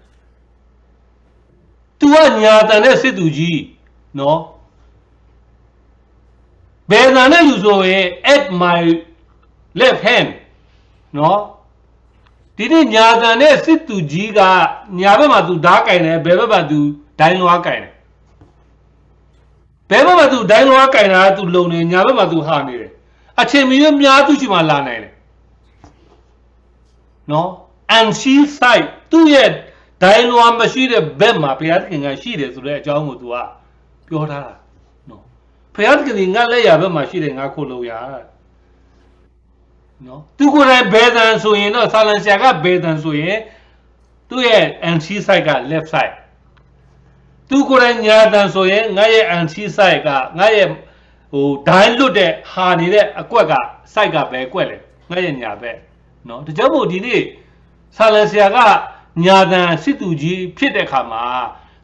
သူကညာတန်တဲ့စစ်သူကြီးနော်ဘယ်တန်တဲ့လူဆိုရင် at my left hand နော်ဒီနေ့ညာတန်တဲ့စစ်သူကြီးကညာဘက်မှာသူဓာတ်ကင်တယ်ဘယ်ဘက်မှာသူဒိုင်းလွားကင်တယ်ဘယ်ဘက်မှာသူဒိုင်းလွားကင်တာသူလုံနေညာဘက်မှာသူဟာနေတယ်အချိန်မီများသူရှိမှလာနိုင်တယ်နော် and she side သူ့ရဲ့ဒိုင်းလွားမရှိတဲ့ဘက်မှာဘုရားသခင်ကရှိတယ်ဆိုတဲ့အကြောင်းကိုသူကပြောထားတာနော်ဘုရားသခင်ငါလက်ရဘက်မှာရှိတယ်ငါခိုးလို့ရနော်သူကိုယ်တိုင်ဘယ်တန်ဆိုရင်တော့ဆာလန်ဆရာကဘယ်တန်ဆိုရင်သူ့ရဲ့ anti side က left side သူကိုယ်တိုင်ညာတန်ဆိုရင်ငါရဲ့ anti side ကငါရဲ့ဟိုဒိုင်းလွတ်တဲ့ဟာနေတဲ့အကွက်က side ကပဲကွက်လေငါရဲ့ညာဘက်နော်ဒါကြောင့်မို့ဒီနေ့ဆာလန်ဆရာကညာတန်စစ်သူကြီးဖြစ်တဲ့ခါမှာ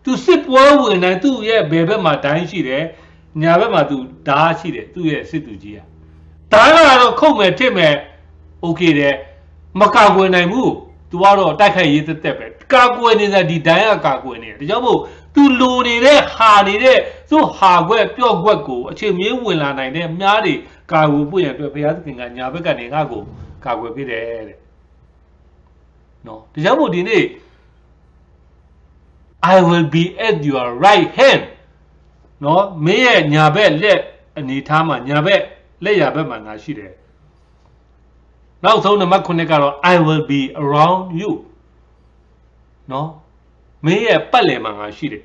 သူစစ်ပွဲဝင်တိုင်းသူ့ရဲ့ဘယ်ဘက်မှာဒိုင်းရှိတယ်ညာဘက်မှာသူဓာတ်ရှိတယ်သူ့ရဲ့စစ်သူကြီးကဓာတ်ကတော့ခုတ်မယ်ထစ်မယ်โอเคတယ်မကာကွယ်နိုင်ဘူးသူကတော့တိုက်ခိုက်ရေးတက်ပဲကာကွယ်နေတဲ့ဒီဒိုင်းကကာကွယ်နေတယ်ဒါကြောင့်မို့သူလိုနေတဲ့ဟာနေတဲ့သူ့ဟာခွက်ပြော့ခွက်ကိုအချိန်မင်းဝင်လာနိုင်တဲ့မြားတွေကာကွယ်ဖို့ရန်အတွက်ဘုရားသခင်ကညာဘက်ကနေငါ့ကိုကာကွယ်ပေးတယ်တဲ့နော်ဒါကြောင့်မို့ဒီနေ့ I will be at your right hand နော်မင်းရဲ့ညာဘက်လက်အနေထားမှာညာဘက်လက်ရဘက်မှာငါရှိတယ်နောက်ဆုံးနံပါတ်9ကတော့ I will be around you နော်မင်းရဲ့ပတ်လည်မှာငါရှိတယ်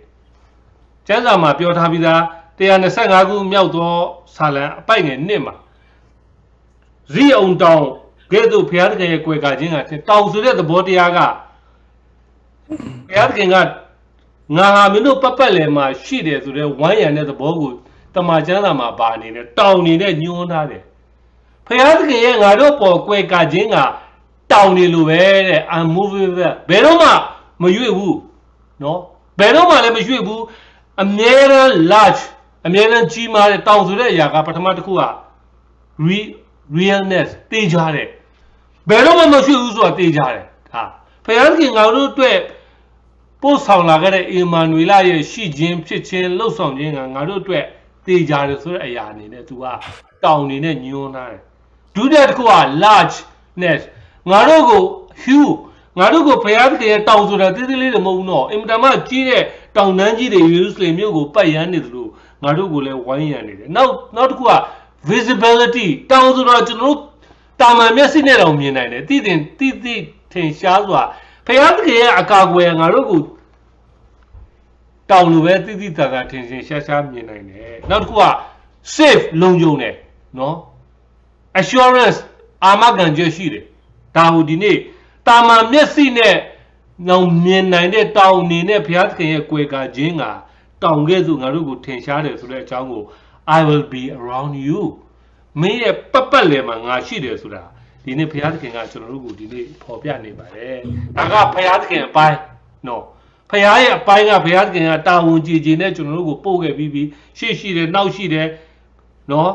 ကျမ်းစာမှာပြောထားပြီးသား125ခုမြောက်သောဆာလံအပိုက်ငယ်1မှာဇီအောင်တောင်ကဲ့သို့ဘုရားသခင်ရဲ့ကြွယ်ကခြင်းကတောင်ဆိုတဲ့သဘောတရားကဘုရားသခင်ကငါဟာမင်းတို့ပတ်လည်မှာရှိတယ်ဆိုတဲ့ဝိုင်းရံတဲ့သဘောကိုတမန်ကျမ်းစာမှာပါနေတယ်တောင်နေနဲ့ညွှန်းထားတယ်ဘုရားသခင်ရဲ့ငါတို့ပေါ်ကြွယ်ကခြင်းကတောင်နေလိုပဲတဲ့ unmovable ဘယ်တော့မှမရွေ့ဘူးနော်ဘယ်တော့မှလည်းမရွေ့ဘူးအမြဲတမ်း large အမြဲတမ်းကြီးမားတဲ့တောင်ဆိုတဲ့အရာကပထမတစ်ခုက realness တေးကြတယ်ဘယ်တော့မှမရွှေ့ဘူးဆိုတာတေးကြတယ်ဟာဘုရားသခင်ငါတို့အတွက်ပို့ဆောင်လာခဲ့တဲ့အေမာနွေလရဲ့ရှိခြင်းဖြစ်ခြင်းလှုပ်ဆောင်ခြင်းကငါတို့အတွက်တေးကြတယ်ဆိုတဲ့အရာအနေနဲ့သူကတောင်နေနဲ့ညွှန်းထားတယ်ဒုတိယတစ်ခုက largeness ငါတို့ကို huge ငါတို့ကိုဘုရားသခင်ရဲ့တောင်ဆိုတာတိတိလေးတွေမဟုတ်ဘူးနော်အင်မတန်မှကြီးတဲ့တောင်တန်းကြီးတွေယေရုရှလင်မြို့ကိုပတ်ရမ်းနေသလိုငါတို့ကိုလည်းဝိုင်းရံနေတယ်နောက်တစ်ခုက visibility တောင်ဆိုတာကျွန်တော်တို့တာမန်မျက်စိနဲ့တောင်မြင်နိုင်တယ်တိထင်ရှားစွာဘုရားသခင်ရဲ့အကာအကွယ်ငါတို့ကိုတောင်လိုပဲတိတာထင်ရှားမြင်နိုင်တယ်နောက်တစ်ခုက safe လုံခြုံတယ်နော် assurance အာမခံချက်ရှိတယ်ဒါဟိုဒီနေ့တာမန်မျက်စိနဲ့နောင်မြင်နိုင်တဲ့တောင်နေနဲ့ဘုရားသခင်ရဲ့ကြွယ်ကခြင်းကတောင်ကဲ့သို့ငါတို့ကိုထင်ရှားတယ်ဆိုတဲ့အကြောင်းကို I will be around you မင်းရဲ့ပတ်လည်မှာငါရှိတယ်ဆိုတာဒီနေ့ဘုရားသခင်ကကျွန်တော်တို့ကိုဒီနေ့ပေါ်ပြနေပါတယ်ဒါကဘုရားသခင်အပိုင်းနော်ဘ ဖရားရဲ့အပိုင်းကဖရားခင်ကတာဝန်ကြည်ကြည်နဲ့ကျွန်တော်တို့ကိုပို့ခဲ့ပြီးရှေ့ရှိတယ်နောက်ရှိတယ်နော်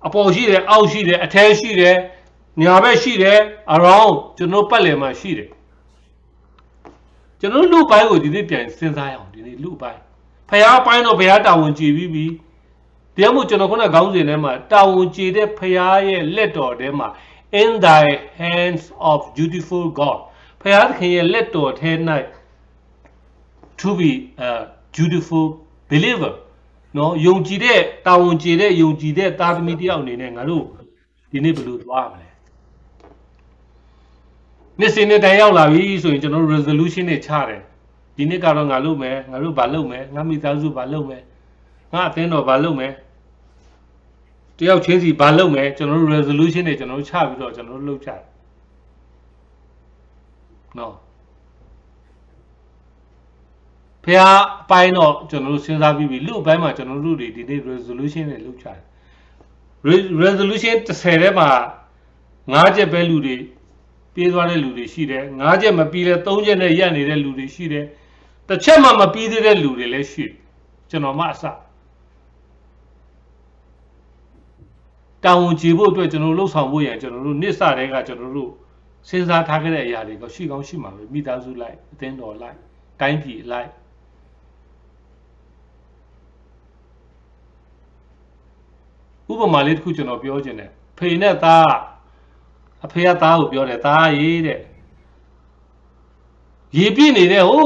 အပေါ်ရှိတယ်အောက်ရှိတယ်အထဲရှိတယ်ညာဘက်ရှိတယ် around ကျွန်တော်ပတ်လည်မှာရှိတယ်ကျွန်တော်လူပိုင်းကိုဒီနေ့ပြန်စဉ်းစားရအောင်ဒီနေ့လူပိုင်းဖရားပိုင်းတော့ဖရားတာဝန်ကြည်ပြီးတရားမို့ကျွန်တော်ခုနခေါင်းစဉ်ထဲမှာတာဝန်ကြည်တဲ့ဖရားရဲ့လက်တော်ထဲမှာ in thy hands of dutiful God ဖရားသခင်ရဲ့လက်တော်ထဲ၌ to be a dutiful believer နော်ယုံကြည်တဲ့တာဝန်ကြည်တဲ့ယုံကြည်တဲ့သားသမီးတယောက်အနေနဲ့ငါတို့ဒီနေ့ဘယ်လိုသွားမလဲနေ့စဉ်နဲ့တိုင်ရောက်လာပြီဆိုရင်ကျွန်တော်တို့ resolution တွေချတယ်ဒီနေ့ကတော့ငါလုပ်မယ်ငါတို့ဘာလုပ်မယ်ငါမိသားစုဘာလုပ်မယ်ငါအသင်းတော်ဘာလုပ်မယ်တယောက်ချင်းစီဘာလုပ်မယ်ကျွန်တော်တို့ resolution တွေကျွန်တော်တို့ချပြီးတော့ကျွန်တော်တို့လုပ်ကြတယ်နော်ဖះအပိုင်းတော့ကျွန်တော်တို့စဉ်းစားပြီးပြီလူအပိုင်းမှာကျွန်တော်တို့တွေဒီနေ့ resolution တွေလုပ်ကြတယ် resolution 30ထဲမှာ5ချက်ပဲလူတွေပြေးသွားတဲ့လူတွေရှိတယ်5ချက်မပြီးလဲ3ချက်နဲ့ရပ်နေတဲ့လူတွေရှိတယ်တစ်ချက်မှမပြီးသေးတဲ့လူတွေလည်းရှိကျွန်တော်မှအစတာဝန်ကြည်ဖို့အတွက်ကျွန်တော်လှုပ်ဆောင်ဖို့ရန်ကျွန်တော်တို့နှစ်စတဲ့ကကျွန်တော်တို့စဉ်းစားထားခဲ့တဲ့အရာတွေကရှိကောင်းရှိမှာပဲမိသားစုလိုက်အသင်းတော်လိုက်တိုင်းပြည်လိုက်ဥပမာလေးတစ်ခုကျွန်တော်ပြောချင်တယ်ဖေနဲ့သားအဖေကသားကိုပြောတယ်သားရေးတဲ့ရေပြည့်နေတဲ့ဟို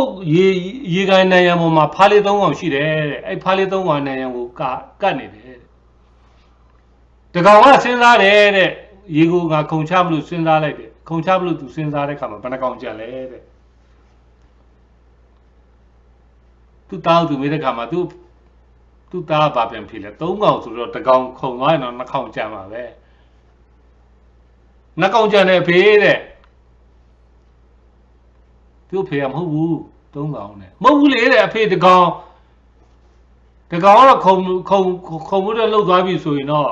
ရေကိုင်းနိုင်ရံပေါ်မှာဖားလေး3កောင်ရှိတယ်တဲ့အဲ့ဖားလေး3កောင်နိုင်ရံကိုကတ်နေတယ်တကောင်ကစဉ်းစားတယ်တဲ့ရေကိုငါခုံချမလို့စဉ်းစားလိုက်တယ်ခုံချမလို့သူစဉ်းစားတဲ့ခါမှာဘယ်နှကောင်ကြံလဲတဲ့သူတောင်းသူမေးတဲ့ခါမှာသူသားဘာပြန်ဖြစ်လဲ3កောင်ဆိုတော့တကောင်ခုံသွားရင်တော့2កောင်ကြံပါပဲ2កောင်ကြံတယ်ဖေးတဲ့သူဖေးကမဟုတ်ဘူး3កောင်နဲ့မဟုတ်ဘူးလေတဲ့အဖေတကောင်ကတော့ခုံမှုတော့လှုပ်သွားပြီဆိုရင်တော့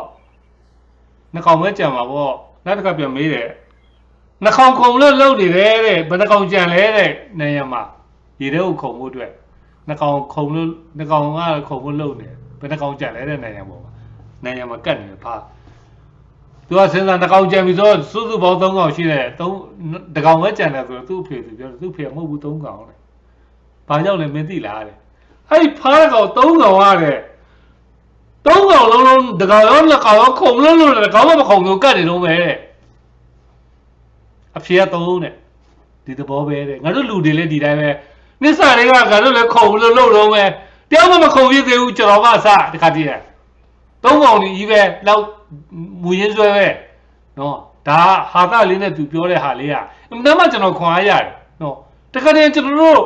2កောင်ပဲကြံပါပေါ့နောက်တစ်ခါပြန်မေးတယ်2កောင်ခုံလို့လှုပ်နေတယ်တဲ့ဘယ်နှကောင်ကြံလဲတဲ့နေရမှာရေထဲကိုခုံမှုအတွက်2កောင်ခုံလို့2កောင်ကခုံမှုလှုပ်နေဘယ်နှကောင်ကြံလဲတဲ့နေရမှာနေရမှာကတ်နေဖာသူကစဉ်းစား2កောင်ကြံပြီဆိုတော့စုစုပေါင်း3កောင်ရှိတယ်2កောင်ပဲကြံတယ်ဆိုတော့သူ့အဖေသူပြောတယ်သူ့ဖေကမဟုတ်ဘူး3កောင်တဲ့ဘာကြောင့်လဲမသိလားတဲ့အဲ့ဖားကောင်3កောင်ရတဲ့3កောင်လုံးတကောင်ရော2ကောင်ရောခုံလို့တကောင်မှမခုံလို့ကတ်နေတော့ပဲတဲ့အဖေက3တဲ့ဒီသဘောပဲတဲ့ငါတို့လူတွေလည်းဒီတိုင်းပဲနစ်စာတွေကငါတို့လည်းခုံလို့လုပ်တော့ပဲတယောက်မှမခုံပြသေးဘူးကျွန်တော်မှအစတခါတည်း3កောင်ကြီးပဲလောက်မူရင်းဆွဲပဲနော်ဒါဟာသလေးနဲ့သူပြောတဲ့ဟာလေးကအမှန်မှကျွန်တော်ခွန်အားရတယ်နော်တခါတည်းကျွန်တော်တို့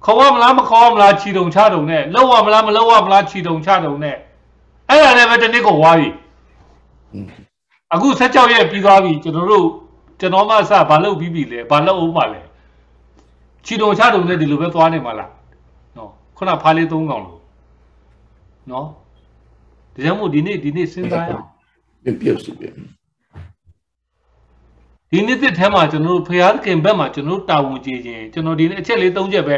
ခေါ်ရမလားမခေါ်ရမလားခြီတုံချတုံနဲ့လောက်ရမလားမလောက်ရမလားခြီတုံချတုံနဲ့အဲ့ဒါလည်းပဲတစ်နေ့ကိုဝါပြီအခု16ရက်ပြီးသွားပြီကျွန်တော်မှအစဘာလုပ်ပြီးပြီလဲဘာလုပ်အောင်ပါလဲခြီတုံချတုံနဲ့ဒီလိုပဲသွားနေမှာလားနော်ခုနဖားလေး3កောင်လို့နော်ဒါကြောင့်မို့ဒီနေ့စဉ်းစားရအောင်ပြုတ်စီပြဒီနေ့တစ်ထဲမှာကျွန်တော်တို့ဖရာသခင်ဘက်မှာကျွန်တော်တာဝန်ကြည်ခြင်းကျွန်တော်ဒီနေ့အချက်လေး3ချက်ပဲ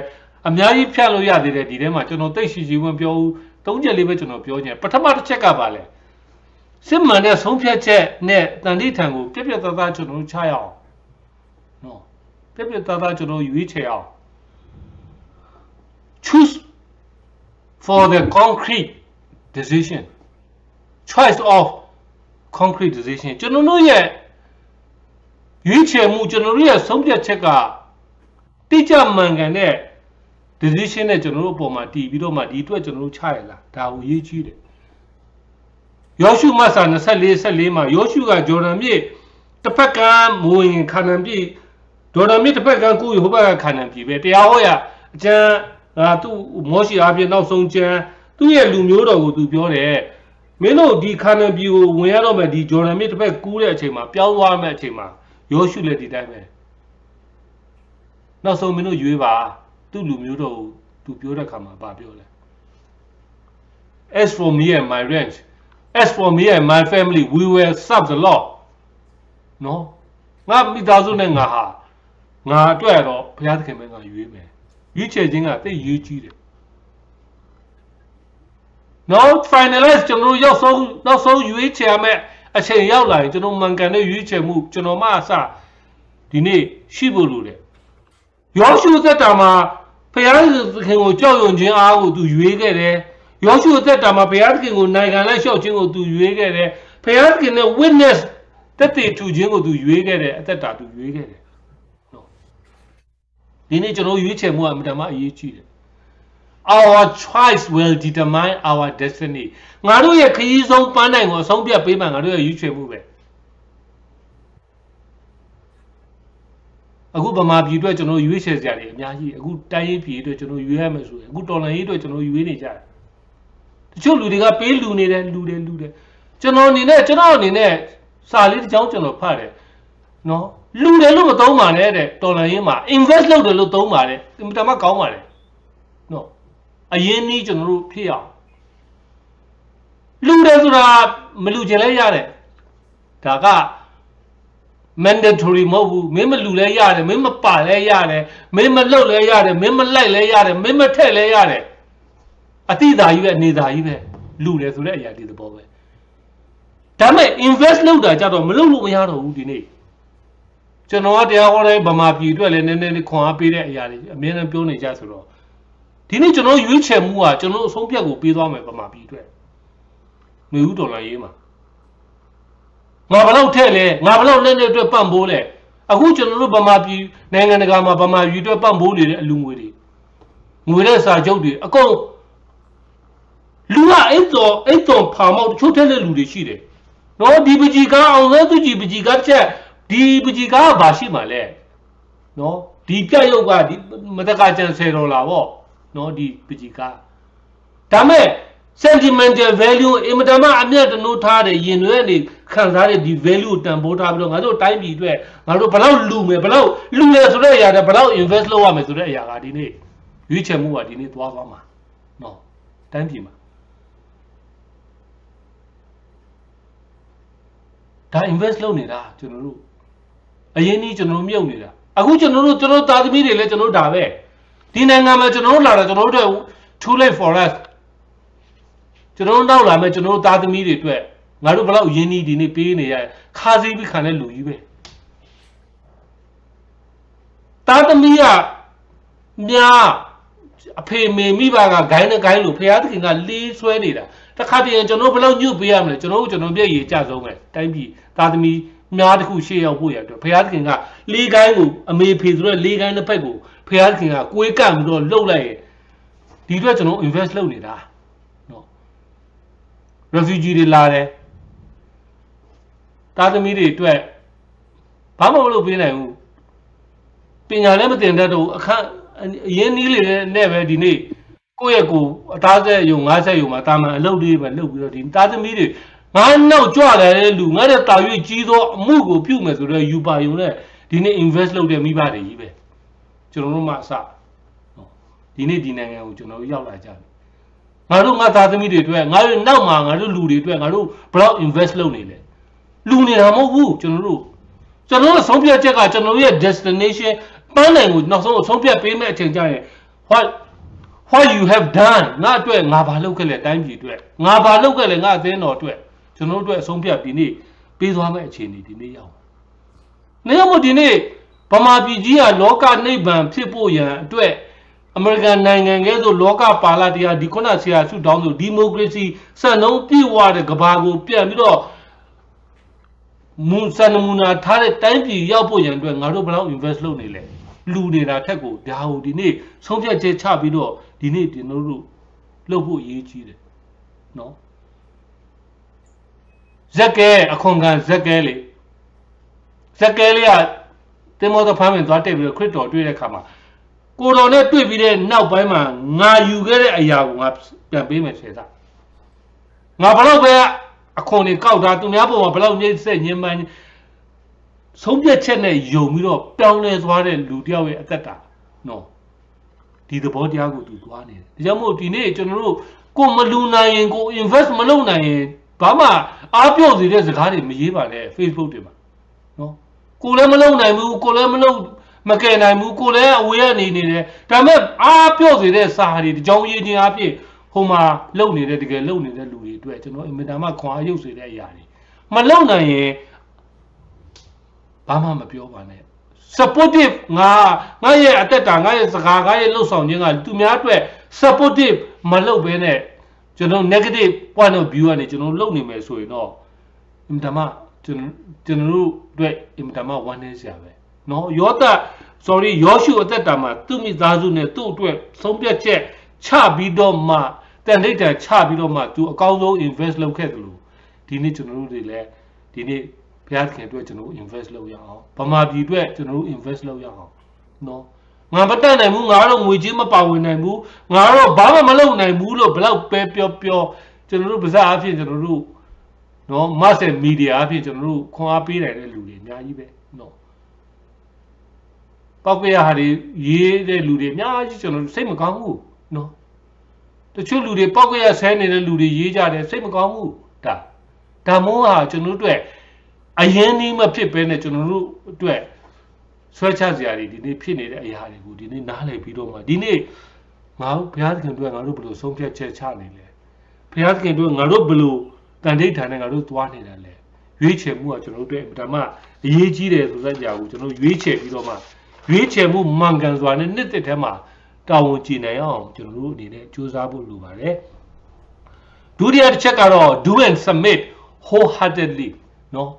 အများကြီးဖြတ်လို့ရသေးတယ်ဒီထဲမှာကျွန်တော်သိရှိဝင်ပြောဦး3ချက်လေးပဲကျွန်တော်ပြောခြင်းပထမတစ်ချက်ကပါလဲစစ်မှန်တဲ့ဆုံးဖြတ်ချက်နဲ့တန်တိထံကိုပြပြသားသားကျွန်တော်ချရအောင်နော်ပြပြသားသားကျွန်တော်ရွေးချယ်အောင် choose for the concrete decision choice of concrete decision ကျွန်တော်တို့ရဲ့ရွေးချယ်မှုကျွန်တော်တို့ရဲ့ဆုံးဖြတ်ချက်ကတိကျမှန်ကန်တဲ့ decision နဲ့ကျွန်တော်တို့အပေါ်မှာတည်ပြီးတော့မှဒီအတွက်ကျွန်တော်တို့ချရလားဒါကိုရေးကြည့်တယ်ယောရှုမတ်စာ24မှာယောရှုကဂျော်ဒန်မြစ်တစ်ဖက်ကမူရင်ခါနန်ပြည်ဂျော်ဒန်မြစ်တစ်ဖက်ကကိုဟိုဘက်ကခါနန်ပြည်ပဲတရားဟောရအကျမ်းသူ့မောရှိအပြင်နောက်ဆုံးကျမ်းသူ့ရဲ့လူမျိုးတော်ကိုသူပြောတယ်မင်းတို့ဒီခါနန်ပြည်ကိုဝင်ရတော့မယ်ဒီဂျော်ဒန်မြစ်တစ်ဖက်ကူးတဲ့အချိန်မှာပြောင်းသွားမယ့်အချိန်မှာယောရှုလည်းဒီတိုင်းပဲနောက်ဆုံးမင်းတို့ရွေးပါသူ့လူမျိုးတော်ကိုသူပြောတဲ့ခါမှာဗာပြောလဲ As for me and my ranch as for me and my family we will serve the Lord နော်ငါမိသားစုနဲ့ငါဟာ ngà tuổi đó phải ăn cái mình ngà yuế mẹ yuế chơi chính à tới yuế chi đấy nó finalize cho nó xong yuế chơi mẹ à chơi nhau lại cho nó mang cái này yuế chơi mu cho nó mà sao thì này xí bồ luôn đấy yếu số thế nào mà phải ăn cái ngồi giáo dục chính à của tụi yuế cái đấy yếu số thế nào mà phải ăn cái ngồi này cái này giáo chính của tụi yuế cái đấy phải ăn cái này witness thế thì tụi chính của tụi yuế cái đấy thế nào tụi yuế cái đấyဒီနေ့ကျွန်တော်ရွေးချယ်မှုအမှန်တမ်းအရေးကြီးတယ် Our choice will determine our destiny ငါတို့ရဲ့ခရီးဆုံးပန်းတိုင်ကိုအဆုံးဖြတ်ပေးမှငါတို့ရဲ့ရွေးချယ်မှုပဲအခုဗမာပြည်အတွက်ကျွန်တော်ရွေးချယ်စရာတွေအများကြီးအခုတိုင်းရေးပြည်အတွက်ကျွန်တော်ရွေးရမယ်ဆိုရင်အခုတော်လှန်ရေးအတွက်ကျွန်တော်ရွေးနေကြတယ်တချို့လူတွေကပေးလူနေတယ်လူတယ်ကျွန်တော်အနေနဲ့စာလေးတစ်ကြောင်းကျွန်တော်ဖတ်တယ်နော်လူတယ်လို့မသုံးပါနဲ့တဲ့တော်လန်ရေးမှာ invest လုပ်တယ်လို့သုံးပါတယ်အင်တာမကောင်းပါတယ်နော်အရင်နည်းကျွန်တော်တို့ဖြစ်အောင်လူတယ်ဆိုတာမလူချင်လဲရတယ်ဒါက mandatory မဟုတ်ဘူးမင်းမလူလဲရတယ်မင်းမပါလဲရတယ်မင်းမလှုပ်လဲရတယ်မင်းမလိုက်လဲရတယ်မင်းမထက်လဲရတယ်အတိသာကြီးပဲအနေသာကြီးပဲလူတယ်ဆိုတဲ့အရာဒီသဘောပဲဒါပေမဲ့ invest လုပ်တာကြတော့မလုပ်လို့မရတော့ဘူးဒီနေ့ကျွန်တော်ကတရားဟောတဲ့ဗမာပြည်အတွက်လည်းနည်းနည်းခွန်အားပေးတဲ့အရာတွေအများနဲ့ပြောနေကြဆိုတော့ဒီနေ့ကျွန်တော်ရွေးချယ်မှုကကျွန်တော်အဆုံးဖြတ်ကိုပေးသွားမယ်ဗမာပြည်အတွက်မျိုးဦးတော်လာရေးမှာငါဘလောက်ထက်လဲငါဘလောက်နဲ့အတွက်ပံ့ပိုးလဲအခုကျွန်တော်တို့ဗမာပြည်နိုင်ငံတကာမှာဗမာပြည်အတွက်ပံ့ပိုးနေတဲ့အလူငွေတွေငွေတဲ့စာချုပ်တွေအကုန်လူကအဲ့တော်ဖာမောက်ချိုးထက်တဲ့လူတွေရှိတယ်နော်ဒီပကြီးကအောင်လဲသူကြီးပကြီးကချက်ဒီပကြီးကားဘာရှိမှလဲနော်ဒီပြက်ရုပ်ကဒီမတကကြံ10ဒေါ်လာပေါ့နော်ဒီပကြီးကားဒါမဲ့ sentimental value အင်မတန်မှအမြတ်တနိုးထားတယ်ရင်တွေကနေခံစားတဲ့ဒီ value တန်ဖိုးထားပြီးတော့ငါတို့တိုင်းပြည်အတွက်ငါတို့ဘယ်လောက်လူမယ်ဘယ်လောက်လူလဲဆိုတဲ့အရာတွေဘယ်လောက် invest လုပ်ရမယ်ဆိုတဲ့အရာကဒီနေ့ရွေးချယ်မှုကဒီနေ့သွားမှာနော်တိုင်းပြည်မှာဒါ invest လုပ်နေတာကျွန်တော်တို့အရင်ကြီးကျွန်တော်မြုပ်နေတာအခုကျွန်တော်သားသမီးတွေလည်းကျွန်တော်ဒါပဲဒီနိုင်ငံမှာကျွန်တော်လာတာကျွန်တော်တို့ too late for us ကျွန်တော်နောက်လာမယ်ကျွန်တော်သားသမီးတွေအတွက်ငါတို့ဘယ်လောက်ရင်းနှီးဒီနေ့ပေးနေရခါးစည်းပြီးခံတဲ့လူကြီးပဲသားသမီးကများအဖေမေမိဘကဂိုင်းနဲ့ဂိုင်းလို့ဖျားသခင်ကလေးဆွဲနေတာတခါတည်းကျွန်တော်ဘယ်လောက်ညှို့ပေးရမလဲကျွန်တော်ပြည့်ရည်ကြဆုံးပဲတိုင်းပြည်သားသမီးများတစ်ခုရှေ့ရောက်ဖို့ရအတွက်ဖျားသခင်ကလေးကိုင်းကိုအမေဖေဆိုတော့လေးကိုင်းတစ်ဖက်ကိုဖျားသခင်ကကိုယ်ကန့်ပြီးတော့လှုပ်လိုက်ရင်ဒီအတွက်ကျွန်တော် invest လုပ်နေတာနော် refugee တွေလာတယ်သားသမီးတွေအတွက်ဘာမှမလုပ်ပေးနိုင်ဘူးပညာလည်းမသင်တတ်တော့အခန်းအရင်နည်းလေးနဲ့ပဲဒီနေ့ကိုယ့်ရဲ့ကိုအသားဆက်ယုံ50ယုံမှာတာမန်အလုပ်လေးပဲလုပ်ပြီးတော့ဒီသားသမီးတွေငါနောက်ကြွလာတဲ့လူငါတဲ့တာရွေးကြီးသောအမှုကိုပြုမယ်ဆိုတော့ယူပါယုံနဲ့ဒီနေ့ invest လုပ်တဲ့မိဘတွေကြီးပဲကျွန်တော်တို့မှအစဒီနေ့ဒီနိုင်ငံကိုကျွန်တော်တို့ရောက်လာကြတယ်ငါတို့ငါသားသမီးတွေအတွက်ငါတို့နောက်မှာငါတို့လူတွေအတွက်ငါတို့ဘယ်လောက် invest လုပ်နေလဲလူနေတာမဟုတ်ဘူးကျွန်တော်တို့ဆုံးဖြတ်ချက်ကကျွန်တော်ရဲ့ destination ပန်းနိုင်ကိုနောက်ဆုံးဆုံးဖြတ်ပေးမဲ့အချိန်ကျရင် what you have done ငါအတွက်ငါဘာလုပ်ခဲ့လဲတိုင်းပြည်အတွက်ငါဘာလုပ်ခဲ့လဲငါအသင်းတော်အတွက်ကျွန်တော်တို့အတွက်အဆုံးဖြတ်ဒီနေ့ပေးသွားမဲ့အခြေအနေဒီနေ့ရောက်နေရမို့ဒီနေ့ဗမာပြည်ကြီးကလောကနိဗ္ဗာန်ဖြစ်ဖို့ရန်အတွက်အမေရိကန်နိုင်ငံကဲသို့လောကပါဠိတရားဒီခုနဆရာဆုတောင်းလို့ဒီမိုကရေစီစံနှုန်းပြည့်ဝတဲ့ကဘာကိုပြန်ပြီးတော့မူစံနမူနာထားတဲ့တိုင်းပြည်ရောက်ဖို့ရန်အတွက်ငါတို့ဘယ်လောက် invest လုပ်နေလဲလူနေတာထက်ကိုဒါဟိုဒီနေ့ဆုံးဖြတ်ချက်ချပြီးတော့ဒီနေ့ကျွန်တော်တို့လုပ်ဖို့အရေးကြီးတယ်နော်ဇက်ကဲအခွန်ခံဇက်ကဲလေးကတင်မောသဖမ်းဝင်သွားတက်ပြီးတော့ခရစ်တော်တွေ့တဲ့အခါမှာကိုတော်နဲ့တွေ့ပြီးတဲ့နောက်ပိုင်းမှာငါယူခဲ့တဲ့အရာကိုငါပြန်ပေးမယ်ဆယ်စားငါဘလို့ပဲအခွန်တွေကောက်တာသူများပုံမှာဘလို့ညစ်ဆက်ညင်မှန်းဆုံးဖြတ်ချက်နဲ့ယုံပြီးတော့ပြောင်းလဲသွားတဲ့လူတယောက်ရဲ့အသက်တာနော်ဒီသဘောတရားကိုသူသွားနေတယ်ဒါကြောင့်မို့ဒီနေ့ကျွန်တော်တို့ကိုမလူနိုင်ရင်ကို invest မလုပ်နိုင်ရင်ဘာမှအားပြော့စေတဲ့စကားတွေမရေးပါနဲ့ Facebook တွေမှာနော်ကိုလည်းမလုပ်နိုင်ဘူးကိုလည်းမလုပ် မကယ်နိုင်ဘူးကိုလည်းအဝေးကနေနေတယ်ဒါပေမဲ့အားပြော့စေတဲ့စာတွေဒီကြောင်းရင်းချင်းအဖြစ်ဟိုမှာလုံနေတဲ့တကယ်လုံနေတဲ့လူတွေအတွက်ကျွန်တော်အင်မတန်မှခွန်အားရုပ်စေတဲ့အရာတွေမလုံနိုင်ရင်ဘာမှမပြောပါနဲ့ supportive ငါရဲ့အသက်တာငါရဲ့စကားငါရဲ့လှုပ်ဆောင်ခြင်းကသူများအတွက် supportive မလုပ်ဘဲနဲ့ကျွန်တော် negative point of view ကနေကျွန်တော်လုပ်နေမယ်ဆိုရင်တော့အင်မတန်မှကျွန်တော်တို့အတွက်အင်မတန်မှဝမ်းနည်းစရာပဲเนาะယောသ sorry ယောရှုအသက်တာမှာသူ့မိသားစုနဲ့သူ့အတွက်ဆုံးဖြတ်ချက်ချပြီးတော့မှတန်ထိတ်တန်ချပြီးတော့မှသူအကောင်းဆုံး invest လုပ်ခဲ့တယ်လို့ဒီနေ့ကျွန်တော်တို့တွေလည်းဒီနေ့ဘုရားသခင်အတွက်ကျွန်တော်တို့ invest လုပ်ရအောင်ဗမာပြည်အတွက်ကျွန်တော်တို့ invest လုပ်ရအောင်เนาะငါမတတ်နိုင်ဘူးငါတော့ငွေကြေးမပါဝင်နိုင်ဘူးငါတော့ဘာမှမလုပ်နိုင်ဘူးလို့ဘယ်လောက်ပဲပြောကျွန်တော်တို့ပါးစပ်အဖြစ်ကျွန်တော်တို့เนาะ mass media အဖြစ်ကျွန်တော်တို့ခွန်အားပေးနိုင်တဲ့လူတွေအများကြီးပဲเนาะပောက်ကရဟာတွေရေးတဲ့လူတွေအများကြီးကျွန်တော်စိတ်မကောင်းဘူးเนาะတချို့လူတွေပောက်ကရဆဲနေတဲ့လူတွေရေးကြတယ်စိတ်မကောင်းဘူးဒါမို့ဟာကျွန်တော်တို့အတွက်အရင်နီးမဖြစ်ပဲနဲ့ကျွန်တော်တို့အတွက်ဆွဲချစရာတွေဒီနေ့ဖြစ်နေတဲ့အရာတွေကိုဒီနေ့နားလည်ပြီးတော့မှဒီနေ့ငါတို့ဘုရားသခင်တို့ငါတို့ဘယ်လိုဆုံးဖြတ်ချက်ချနေလဲဘုရားသခင်တို့ငါတို့ဘယ်လိုတန်ထိတ်ထိုင်နေငါတို့သွားနေတာလဲရွေးချယ်မှုကကျွန်တော်တို့အတွက်ဒါမှအရေးကြီးတယ်ဆိုတဲ့ကြာကိုကျွန်တော်ရွေးချယ်ပြီးတော့မှရွေးချယ်မှုမှန်ကန်စွာနဲ့နှစ်သက်ထဲမှာတာဝန်ကျနိုင်အောင်ကျွန်တော်တို့အနေနဲ့ကြိုးစားဖို့လိုပါတယ်ဒုတိယတစ်ချက်ကတော့ do and submit wholeheartedly เนาะ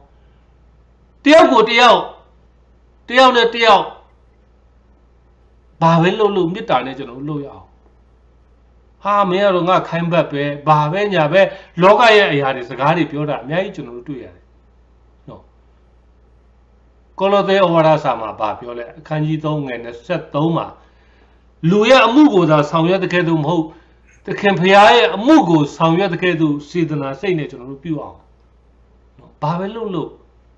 တယောက်ကိုတယောက်နဲ့တယောက်ဘာပဲလုပ်မေတ္တာနဲ့ကျွန်တော်လုပ်ရအောင်ဟာမင်းကတော့ငါခိုင်းဘက်ပဲဘာပဲညာပဲလောကရဲ့အရာတွေစကားတွေပြောတာအများကြီးကျွန်တော်တို့တွေ့ရတယ်နော်ကောလောသဲဩဝါဒစာမှာဘာပြောလဲအခန်းကြီး3ငယ်23မှာလူရဲ့အမှုကိုသာဆောင်ရွက်တဲ့ကဲ့သို့မဟုတ်သခင်ဖရာရဲ့အမှုကိုဆောင်ရွက်တဲ့ကဲ့သို့စေတနာစိတ်နဲ့ကျွန်တော်တို့ပြုအောင်နော်ဘာပဲလုပ်